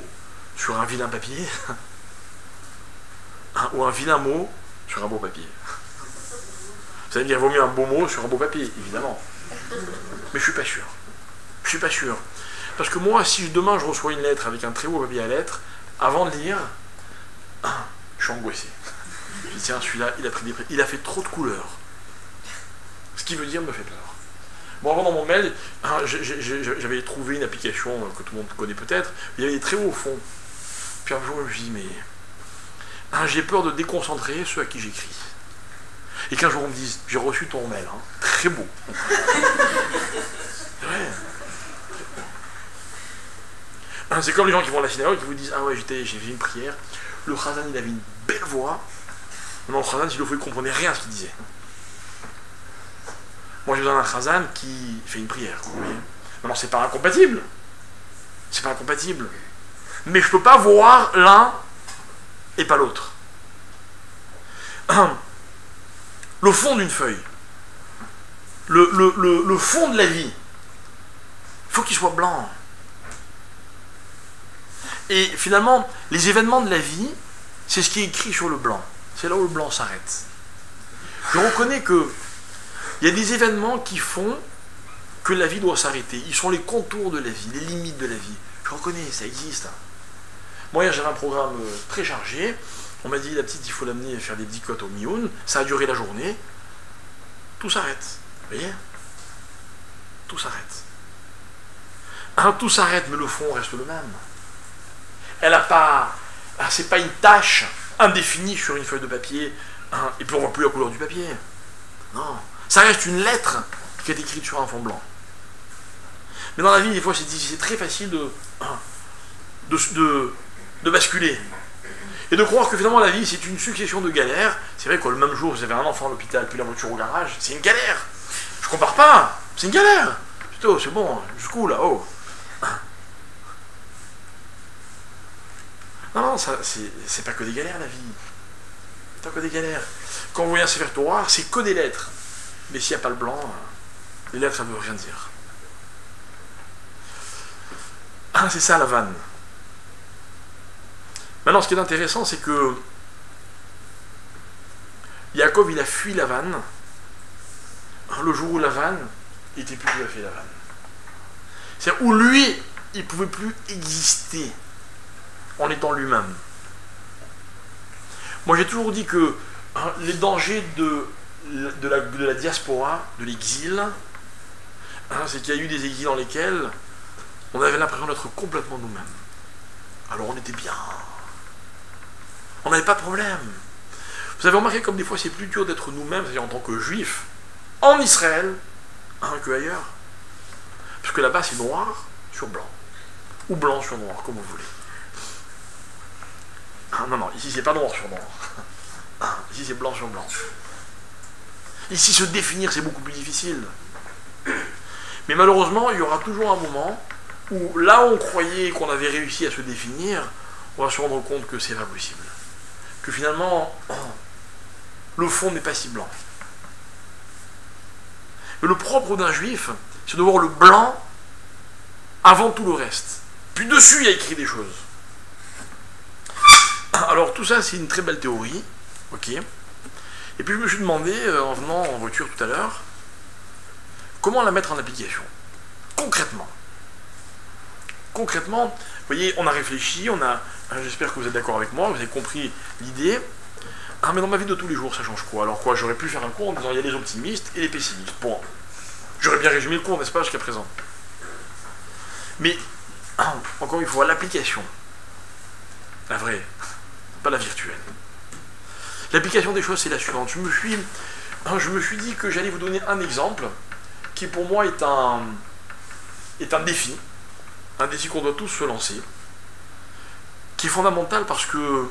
sur un vilain papier ou un vilain mot sur un beau papier? Vous allez me dire, vaut mieux un beau mot sur un beau papier, évidemment. Mais je suis pas sûr. Je suis pas sûr. Parce que moi, si demain je reçois une lettre avec un très beau papier à lettres, avant de lire, je suis angoissé. Je dis, tiens, celui-là, il a fait trop de couleurs. Ce qui veut dire me fait peur. Bon, avant dans mon mail, j'avais trouvé une application que tout le monde connaît peut-être, il y avait des très hauts fonds. Puis un jour, je me suis dit, mais j'ai peur de déconcentrer ceux à qui j'écris. Et qu'un jour on me dise, j'ai reçu ton mail, hein, très beau. C'est vrai. C'est comme les gens qui vont à la synagogue et qui vous disent, ah ouais, j'ai fait une prière, le Khazan il avait une belle voix, non, le Khazan s'il le faut, il ne comprenait rien à ce qu'il disait. Moi j'ai besoin d'un Khazan qui fait une prière, vous voyez. Non, c'est pas incompatible. C'est pas incompatible. Mais je peux pas voir l'un et pas l'autre. Le fond d'une feuille, le fond de la vie, il faut qu'il soit blanc. Et finalement, les événements de la vie, c'est ce qui est écrit sur le blanc. C'est là où le blanc s'arrête. Je reconnais que il y a des événements qui font que la vie doit s'arrêter. Ils sont les contours de la vie, les limites de la vie. Je reconnais, ça existe. Moi, hier, j'avais un programme très chargé. On m'a dit, la petite, il faut l'amener faire des dicotes au Mioun. Ça a duré la journée. Tout s'arrête. Vous voyez? Tout s'arrête. Tout s'arrête, mais le fond reste le même. Elle n'a pas... c'est pas une tâche indéfinie sur une feuille de papier, et puis on ne voit plus la couleur du papier. Non. Ça reste une lettre qui est écrite sur un fond blanc. Mais dans la vie, des fois, c'est très facile de basculer. Et de croire que finalement la vie c'est une succession de galères. C'est vrai que le même jour vous avez un enfant à l'hôpital puis la voiture au garage, c'est une galère. Je compare pas, c'est une galère. Plutôt, c'est bon, jusqu'où là, oh. Non, ça c'est pas que des galères la vie. C'est pas que des galères. Quand vous voyez un Sefer Torah, c'est que des lettres. Mais s'il n'y a pas le blanc, les lettres ça ne veut rien dire. C'est ça la vanne. Maintenant, ce qui est intéressant, c'est que Yaakov, il a fui Lavan le jour où Lavan n'était plus tout à fait Lavan. C'est-à-dire où lui, il ne pouvait plus exister en étant lui-même. Moi, j'ai toujours dit que les dangers de la diaspora, de l'exil, c'est qu'il y a eu des exils dans lesquels on avait l'impression d'être complètement nous-mêmes. Alors on était bien. On n'avait pas de problème. Vous avez remarqué comme des fois c'est plus dur d'être nous-mêmes, c'est-à-dire en tant que juif, en Israël, que ailleurs. Parce que là-bas c'est noir sur blanc. Ou blanc sur noir, comme vous voulez. Non, ici c'est pas noir sur noir. Ici c'est blanc sur blanc. Ici se définir c'est beaucoup plus difficile. Mais malheureusement, il y aura toujours un moment où là où on croyait qu'on avait réussi à se définir, on va se rendre compte que c'est pas possible. Que finalement, le fond n'est pas si blanc. Mais le propre d'un juif, c'est de voir le blanc avant tout le reste. Puis dessus, il y a écrit des choses. Alors tout ça, c'est une très belle théorie. Ok. Et puis je me suis demandé, en venant en voiture tout à l'heure, comment la mettre en application. Concrètement. Concrètement, vous voyez, on a réfléchi, j'espère que vous êtes d'accord avec moi, vous avez compris l'idée. Mais dans ma vie de tous les jours, ça change quoi? Alors quoi, j'aurais pu faire un cours en disant il y a les optimistes et les pessimistes. Bon, j'aurais bien résumé le cours, n'est-ce pas, jusqu'à présent. Mais, encore une fois, l'application. La vraie, pas la virtuelle. L'application des choses, c'est la suivante. Je me suis dit que j'allais vous donner un exemple qui pour moi est un défi. Un défi qu'on doit tous se lancer, qui est fondamental parce que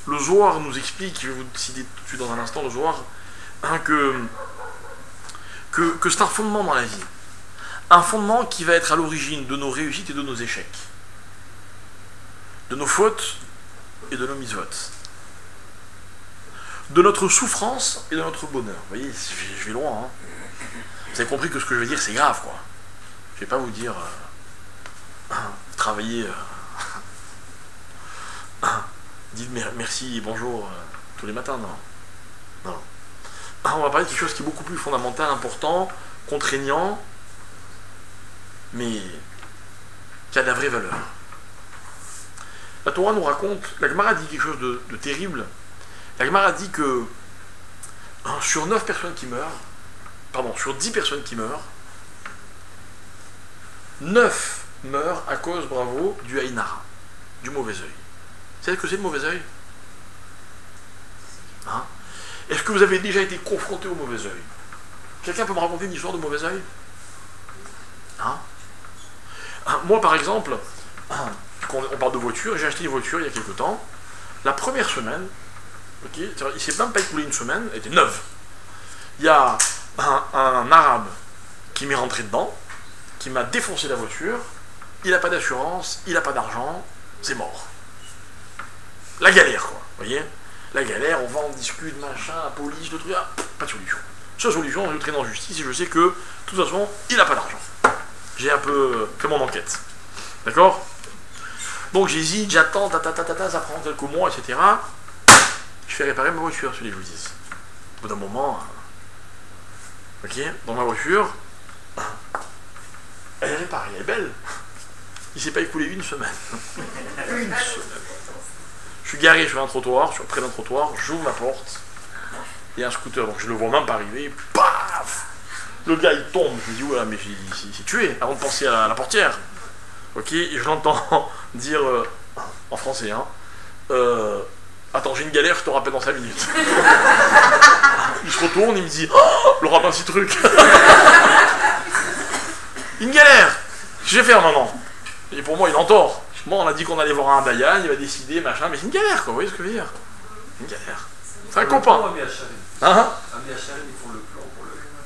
le Zohar nous explique, je vais vous citer tout de suite dans un instant, le Zohar, que que c'est un fondement dans la vie. Un fondement qui va être à l'origine de nos réussites et de nos échecs. De nos fautes et de nos mitzvot. De notre souffrance et de notre bonheur. Vous voyez, je vais loin. Hein. Vous avez compris que ce que je vais dire, c'est grave, quoi. Je vais pas vous dire... travailler... dites merci et bonjour tous les matins, non. Non. On va parler de quelque chose qui est beaucoup plus fondamental, important, contraignant, mais qui a de la vraie valeur. La Torah nous raconte, la Gemara dit quelque chose de terrible. La Gemara dit que sur 9 personnes qui meurent, pardon, sur 10 personnes qui meurent, 9 meurent à cause, bravo, du Aïnara, du mauvais œil. Vous savez ce que c'est le mauvais œil? Hein? Est-ce que vous avez déjà été confronté au mauvais œil? Quelqu'un peut me raconter une histoire de mauvais œil? Hein? Moi, par exemple, on parle de voiture, j'ai acheté une voiture il y a quelque temps. La première semaine, okay, il ne s'est même pas écoulé une semaine, elle était neuve. Il y a un arabe qui m'est rentré dedans, qui m'a défoncé la voiture, il n'a pas d'assurance, il n'a pas d'argent, c'est mort. La galère, quoi, vous voyez? La galère, on va, on discute, machin, la police, le truc, pas de solution. Seule solution, je traîne en justice et je sais que, de toute façon, il n'a pas d'argent. J'ai un peu fait mon enquête. D'accord? Donc j'hésite, j'attends, ça prend quelques mois, etc. Je fais réparer ma voiture, celui que je vous dis. Au bout d'un moment, ok, dans ma voiture, elle est réparée, elle est belle. Il ne s'est pas écoulé une semaine. Une semaine. Je suis garé sur un trottoir, près d'un trottoir, j'ouvre la porte, il y a un scooter, donc je le vois même pas arriver, paf! Le gars il tombe, je me dis, voilà, mais il s'est tué avant de penser à la portière. Ok, et je l'entends dire, en français, hein, attends, j'ai une galère, je te rappelle dans 5 minutes. Il se retourne, il me dit, oh, le rabbin, petit truc. Une galère! Qu'est-ce que je vais faire maintenant? Et pour moi, il en tort. Moi, on a dit qu'on allait voir un Dayan, il va décider, machin, mais c'est une galère, quoi, vous voyez ce que je veux dire? Une galère. C'est un copain. Hein?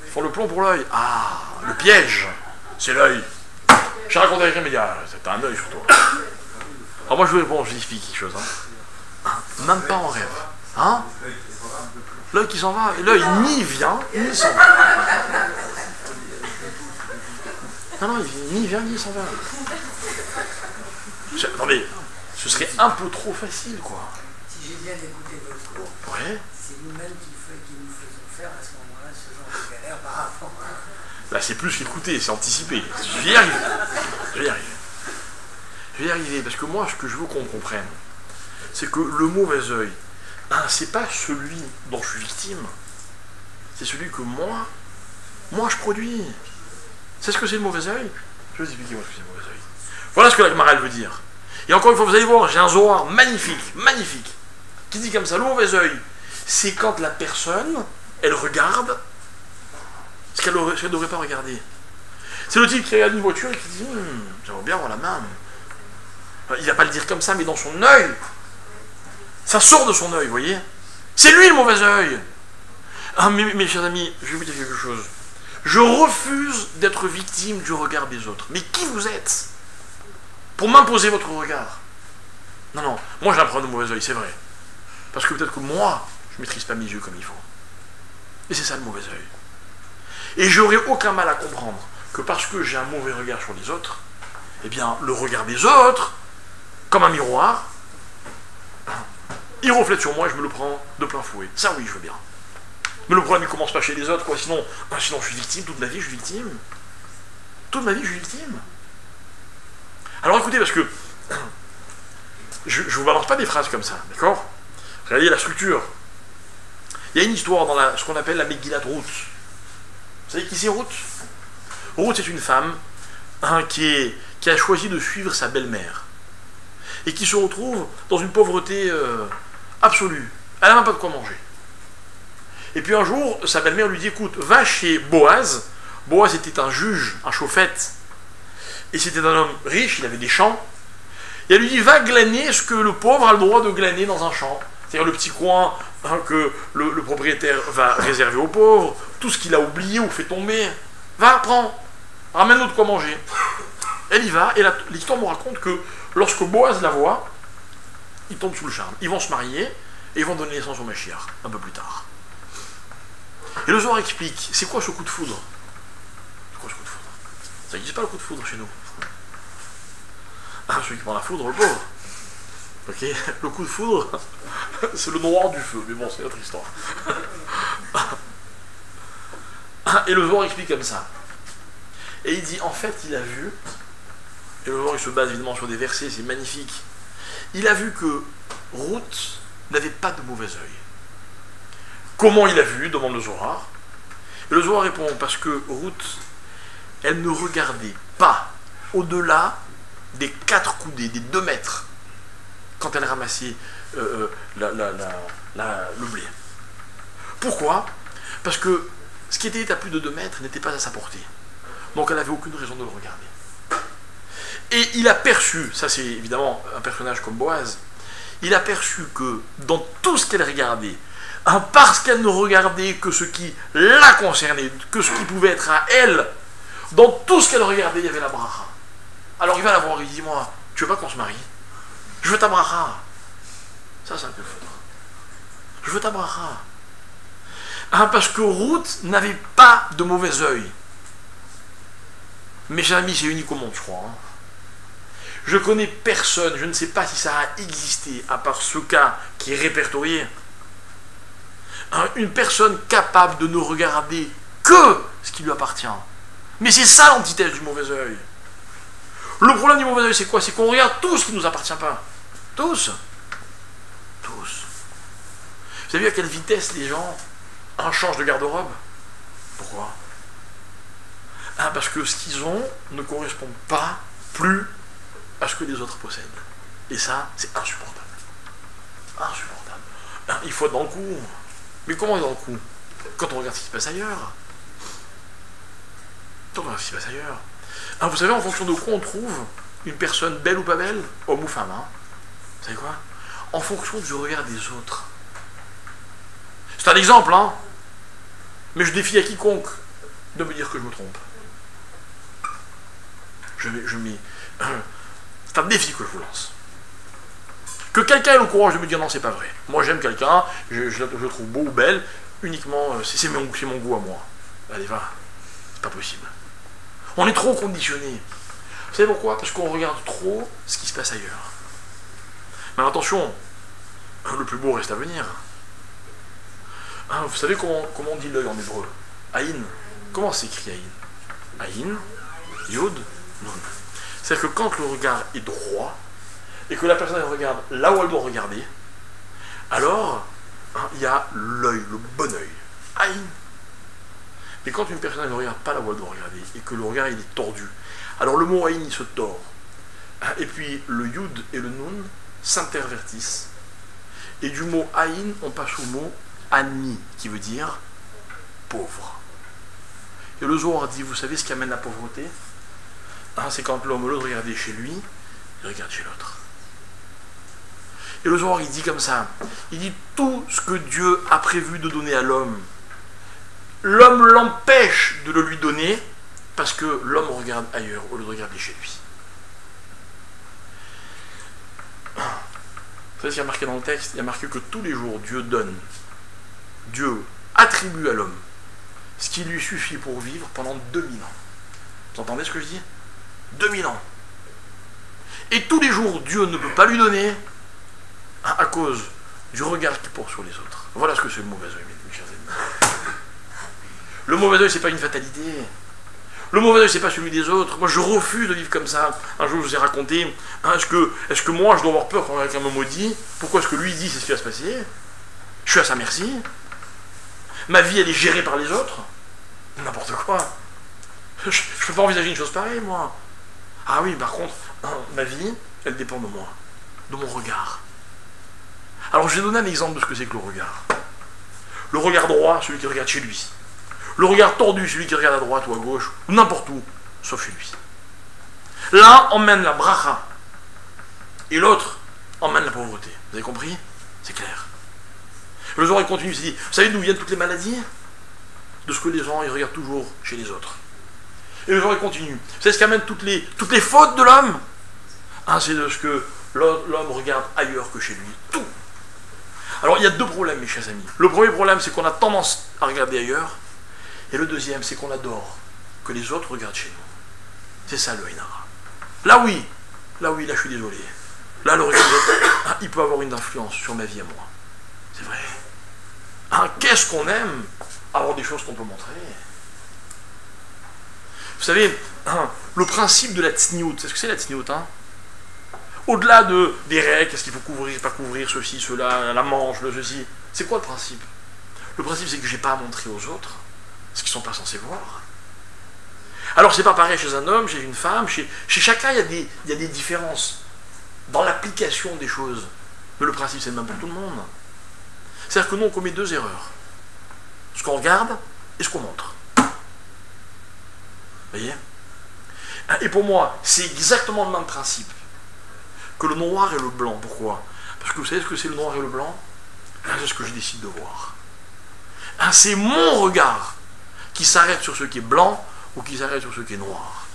Ils font le plomb pour l'œil. Ah, le piège, c'est l'œil. J'ai raconté avec les médias, c'est un œil sur toi. Alors moi, je vous explique quelque chose. Hein. Même pas en rêve. Hein? L'œil qui s'en va, et l'œil ni vient, ni s'en va. Non, il ni vient, ni s'en va. Attendez, ce serait un peu trop facile, quoi. Si j'ai bien écouté votre cours, ouais. C'est nous-mêmes qui nous faisons faire à ce moment-là ce genre de galère par rapport à... Là, c'est plus qu'écouter, c'est anticiper. Je vais y arriver. Je vais y arriver, parce que moi, ce que je veux qu'on comprenne, c'est que le mauvais œil, c'est pas celui dont je suis victime, c'est celui que moi, je produis. C'est ce que c'est le mauvais œil? Je vais vous expliquer moi ce que c'est le mauvais œil. Voilà ce que la Gemara veut dire. Et encore une fois, vous allez voir, j'ai un Zohar magnifique, magnifique, qui dit comme ça, le mauvais œil, c'est quand la personne, elle regarde ce qu'elle ne devrait pas regarder. C'est le type qui regarde une voiture et qui dit, j'aimerais bien avoir la main. Il ne va pas le dire comme ça, mais dans son œil, ça sort de son œil, vous voyez? C'est lui le mauvais œil. Ah, mes chers amis, je vais vous dire quelque chose. Je refuse d'être victime du regard des autres. Mais qui vous êtes pour m'imposer votre regard? Non, moi j'ai un problème de mauvais œil, c'est vrai. Parce que peut-être que moi, je ne maîtrise pas mes yeux comme il faut. Et c'est ça le mauvais œil. Et j'aurais aucun mal à comprendre que parce que j'ai un mauvais regard sur les autres, eh bien, le regard des autres, comme un miroir, il reflète sur moi et je me le prends de plein fouet. Ça oui, je veux bien. Mais le problème, il commence pas chez les autres, quoi. Sinon je suis victime, toute ma vie, je suis victime. Toute ma vie, je suis victime. Alors écoutez, parce que je vous balance pas des phrases comme ça, d'accord? Regardez la structure. Il y a une histoire dans ce qu'on appelle la Megillat Ruth. Vous savez qui c'est Ruth? Ruth, c'est une femme qui a choisi de suivre sa belle-mère et qui se retrouve dans une pauvreté absolue. Elle n'a même pas de quoi manger. Et puis un jour, sa belle-mère lui dit, écoute, va chez Boaz. Boaz était un juge, un chauffette, et c'était un homme riche, il avait des champs. Et elle lui dit, va glaner ce que le pauvre a le droit de glaner dans un champ. C'est-à-dire le petit coin que le propriétaire va réserver aux pauvres, tout ce qu'il a oublié ou fait tomber. Va, prends, ramène-nous de quoi manger. Elle y va, et l'histoire me raconte que lorsque Boaz la voit, il tombe sous le charme. Ils vont se marier, et ils vont donner naissance au Mashiach, un peu plus tard. Et le Zohar explique, c'est quoi ce coup de foudre? C'est quoi ce coup de foudre? Ça n'existe pas le coup de foudre chez nous. Ah, celui qui prend la foudre, le pauvre. Ok, le coup de foudre, c'est le noir du feu, mais bon, c'est notre histoire. Et le Zohar explique comme ça. Et il dit, en fait, il a vu, et le Zohar il se base évidemment sur des versets, c'est magnifique. Il a vu que Ruth n'avait pas de mauvais œil. Comment il a vu, demande le Zohar. Et le Zohar répond, parce que Ruth, elle ne regardait pas au-delà des 4 coudées, des 2 mètres, quand elle ramassait le blé. Pourquoi? Parce que ce qui était à plus de 2 mètres n'était pas à sa portée. Donc elle n'avait aucune raison de le regarder. Et il a perçu, ça c'est évidemment un personnage comme Boaz, il a perçu que dans tout ce qu'elle regardait, parce qu'elle ne regardait que ce qui la concernait, que ce qui pouvait être à elle, dans tout ce qu'elle regardait, il y avait la bracha. Alors il va la voir, il dit, moi, tu veux pas qu'on se marie? Je veux ta bracha. Ça c'est un peu fort. Je veux ta bracha. Parce que Ruth n'avait pas de mauvais œil. Mes chers amis, c'est unique au monde, je crois. Je connais personne, je ne sais pas si ça a existé, à part ce cas qui est répertorié, une personne capable de ne regarder que ce qui lui appartient. Mais c'est ça l'antithèse du mauvais œil. Le problème du mauvais œil, c'est quoi? C'est qu'on regarde tout ce qui ne nous appartient pas. Tous. Tous. Vous avez vu à quelle vitesse les gens changent de garde-robe? Pourquoi? Parce que ce qu'ils ont ne correspond pas plus à ce que les autres possèdent. Et ça, c'est insupportable. Insupportable. Il faut être dans le coup. Mais comment être dans le coup? Quand on regarde ce qui se passe ailleurs. Quand on regarde ce qui se passe ailleurs. Vous savez, en fonction de quoi on trouve une personne belle ou pas belle, homme ou femme, vous savez quoi? En fonction du regard des autres. C'est un exemple, mais je défie à quiconque de me dire que je me trompe. C'est un défi que je vous lance. Que quelqu'un ait le courage de me dire non, c'est pas vrai. Moi j'aime quelqu'un, je le trouve beau ou belle, uniquement, c'est mon goût à moi. Allez, va. C'est pas possible. On est trop conditionné. Vous savez pourquoi? Parce qu'on regarde trop ce qui se passe ailleurs. Mais attention, le plus beau reste à venir. Vous savez comment on dit l'œil en hébreu? Aïn. Comment s'écrit Aïn? Aïn, Yod, Nun. C'est-à-dire que quand le regard est droit, et que la personne regarde là où elle doit regarder, alors il y a l'œil, le bon œil. Aïn. Mais quand une personne ne regarde pas là où elle doit regarder, et que le regard il est tordu, alors le mot Aïn il se tord. Et puis le Yud et le Nun s'intervertissent. Et du mot Aïn, on passe au mot Ani, qui veut dire pauvre. Et le Zohar dit, vous savez ce qui amène la pauvreté? C'est quand l'homme au lieu de regarder chez lui, il regarde chez l'autre. Et le Zohar il dit comme ça, il dit tout ce que Dieu a prévu de donner à l'homme, l'homme l'empêche de le lui donner parce que l'homme regarde ailleurs au lieu de regarder chez lui. Vous savez ce qu'il y a marqué dans le texte? Il y a marqué que tous les jours Dieu donne, Dieu attribue à l'homme ce qui lui suffit pour vivre pendant 2000 ans. Vous entendez ce que je dis? 2000 ans. Et tous les jours, Dieu ne peut pas lui donner à cause du regard qu'il porte sur les autres. Voilà ce que c'est le mauvais œil, mes chers amis. Le mauvais œil, c'est pas une fatalité. Le mauvais œil, c'est pas celui des autres. Moi, je refuse de vivre comme ça. Un jour, je vous ai raconté, est-ce que moi, je dois avoir peur quand quelqu'un me maudit? Pourquoi est-ce que lui dit c'est ce qui va se passer? Je suis à sa merci. Ma vie, elle est gérée par les autres. N'importe quoi. Je ne peux pas envisager une chose pareille, moi. Ah oui, par contre, ma vie, elle dépend de moi, de mon regard. Alors, je vais donner un exemple de ce que c'est que le regard. Le regard droit, celui qui regarde chez lui. Le regard tordu, celui qui regarde à droite ou à gauche, ou n'importe où, sauf chez lui. L'un emmène la bracha, et l'autre emmène la pauvreté. Vous avez compris? C'est clair. Le Zohar continue, il se dit, vous savez d'où viennent toutes les maladies? de ce que les gens ils regardent toujours chez les autres. Et le genre il continue. C'est ce qui amène toutes les fautes de l'homme. C'est de ce que l'homme regarde ailleurs que chez lui. Tout. Alors il y a deux problèmes, mes chers amis. Le premier problème, c'est qu'on a tendance à regarder ailleurs. Et le deuxième, c'est qu'on adore que les autres regardent chez nous. C'est ça le Ainara. Là oui, là je suis désolé. Là le regard des autres, il peut avoir une influence sur ma vie à moi. C'est vrai. Qu'est-ce qu'on aime avoir des choses qu'on peut montrer. Vous savez, le principe de la tsniout, c'est ce que c'est la tsniout, au-delà des règles, qu'est-ce qu'il faut couvrir, pas couvrir, ceci, cela, la manche, le ceci, c'est quoi le principe? Le principe, c'est que je n'ai pas à montrer aux autres ce qu'ils ne sont pas censés voir. Alors, c'est pas pareil chez un homme, chez une femme, chez chacun, il y a des différences dans l'application des choses. Mais le principe, c'est le même pour tout le monde. C'est-à-dire que nous, on commet deux erreurs. Ce qu'on regarde et ce qu'on montre. Vous voyez? Et pour moi, c'est exactement le même principe que le noir et le blanc. Pourquoi? Parce que vous savez ce que c'est le noir et le blanc? C'est ce que je décide de voir. C'est mon regard qui s'arrête sur ce qui est blanc ou qui s'arrête sur ce qui est noir.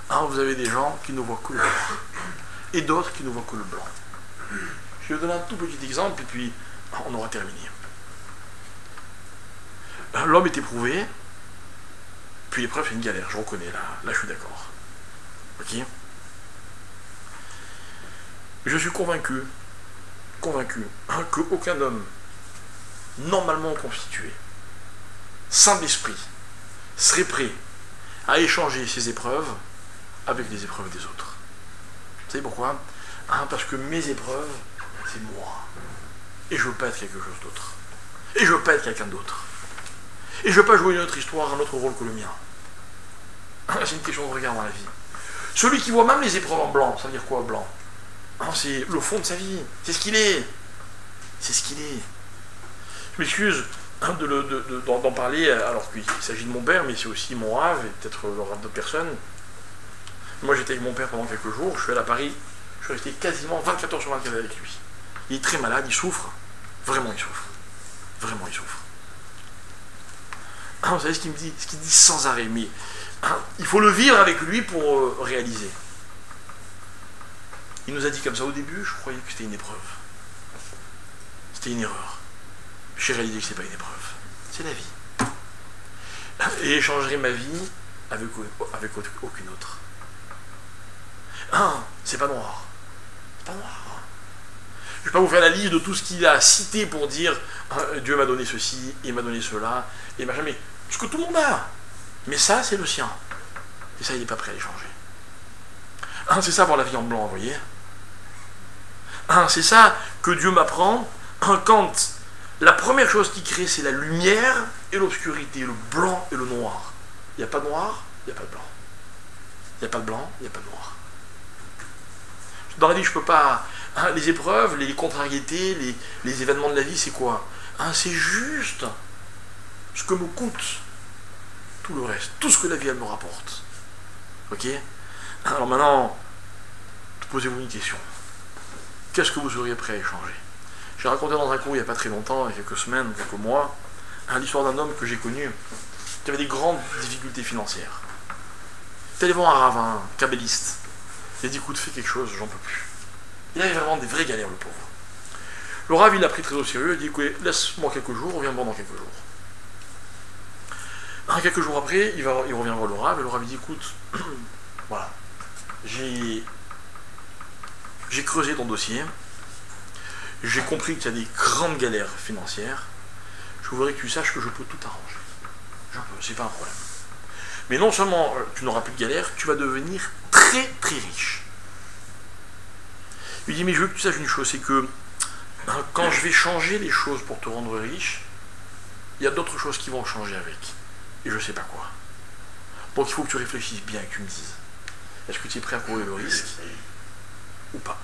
Vous avez des gens qui ne voient que le noir et d'autres qui ne voient que le blanc. Je vais vous donner un tout petit exemple et puis on aura terminé. L'homme est éprouvé, puis l'épreuve c'est une galère, je reconnais, là je suis d'accord. Ok? Je suis convaincu qu'aucun homme normalement constitué, sain d'esprit, serait prêt à échanger ses épreuves avec les épreuves des autres. Vous savez pourquoi? Parce que mes épreuves, c'est moi. Et je veux pas être quelque chose d'autre. Et je veux pas être quelqu'un d'autre. Et je veux pas jouer une autre histoire, un autre rôle que le mien. C'est une question de regard dans la vie. Celui qui voit même les épreuves en blanc, ça veut dire quoi blanc? C'est le fond de sa vie. C'est ce qu'il est. C'est ce qu'il est. Je m'excuse d'en parler alors qu'il s'agit de mon père, mais c'est aussi mon rave et peut-être le rave d'autres personnes. Moi j'étais avec mon père pendant quelques jours, je suis allé à Paris, je suis resté quasiment 24 heures sur 24 avec lui. Il est très malade, il souffre. Vraiment il souffre. Vraiment il souffre. Vous savez ce qu'il me dit? Ce qu'il dit sans arrêt, mais il faut le vivre avec lui pour réaliser. Il nous a dit comme ça au début, je croyais que c'était une épreuve. C'était une erreur. J'ai réalisé que ce n'est pas une épreuve. C'est la vie. Et j'échangerai ma vie avec aucune autre. C'est pas noir. C'est pas noir. Je ne vais pas vous faire la liste de tout ce qu'il a cité pour dire Dieu m'a donné ceci, il m'a donné cela, et machin, mais ce que tout le monde a. Mais ça, c'est le sien. Et ça, il n'est pas prêt à l'échanger. C'est ça avoir la vie en blanc, vous voyez. C'est ça que Dieu m'apprend quand la première chose qu'il crée, c'est la lumière et l'obscurité, le blanc et le noir. Il n'y a pas de noir, il n'y a pas de blanc. Il n'y a pas de blanc, il n'y a pas de noir. Dans la vie, je ne peux pas... les épreuves, les contrariétés, les événements de la vie, c'est quoi? C'est juste ce que me coûte tout le reste, tout ce que la vie, elle me rapporte. Ok? Alors maintenant, posez-vous une question. Qu'est-ce que vous seriez prêt à échanger? J'ai raconté dans un cours il n'y a pas très longtemps, il y a quelques semaines, quelques mois, l'histoire d'un homme que j'ai connu qui avait des grandes difficultés financières. Il est allé voir un ravin, un kabbaliste. Il a dit écoute, fais quelque chose, j'en peux plus. Il avait vraiment des vraies galères, le pauvre. Le rav, il l'a pris très au sérieux, il a dit écoutez, laisse-moi quelques jours, reviens me voir dans quelques jours. Quelques jours après, il revient voir le rav, et le rav il dit écoute, voilà, j'ai creusé ton dossier, j'ai compris qu'il y a des grandes galères financières, je voudrais que tu saches que je peux tout arranger. Je peux, c'est pas un problème. Mais non seulement tu n'auras plus de galères, tu vas devenir très très riche. Il dit mais je veux que tu saches une chose, c'est que quand je vais changer les choses pour te rendre riche, il y a d'autres choses qui vont changer avec. Et je ne sais pas quoi. Donc il faut que tu réfléchisses bien et que tu me dises. Est-ce que tu es prêt à courir le risque ou pas?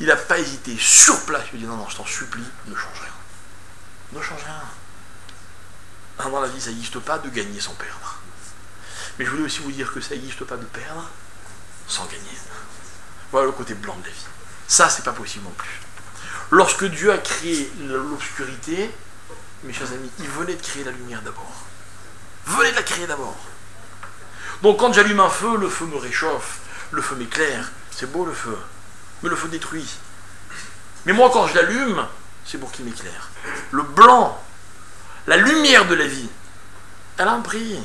Il n'a pas hésité, sur place, il lui dit non, je t'en supplie, ne change rien. Ne change rien. Dans la vie, ça n'existe pas de gagner sans perdre. Mais je voulais aussi vous dire que ça n'existe pas de perdre sans gagner. Voilà le côté blanc de la vie. Ça, c'est pas possible non plus. Lorsque Dieu a créé l'obscurité, mes chers amis, il venait de créer la lumière d'abord. Venez de la créer d'abord. Donc quand j'allume un feu, le feu me réchauffe, le feu m'éclaire. C'est beau le feu, mais le feu détruit. Mais moi quand je l'allume, c'est pour qu'il m'éclaire. Le blanc, la lumière de la vie, elle a un prix.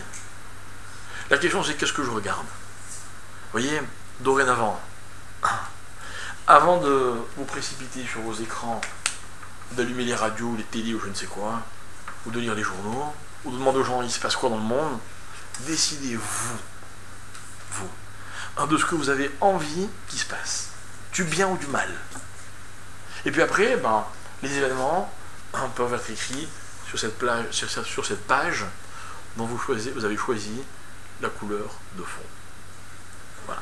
La question c'est qu'est-ce que je regarde? Vous voyez, dorénavant, avant de vous précipiter sur vos écrans, d'allumer les radios, les télés ou je ne sais quoi, ou de lire les journaux, ou de demander aux gens il se passe quoi dans le monde, décidez-vous, de ce que vous avez envie qu'il se passe, du bien ou du mal. Et puis après, les événements peuvent être écrits sur cette page dont vous avez choisi la couleur de fond. Voilà.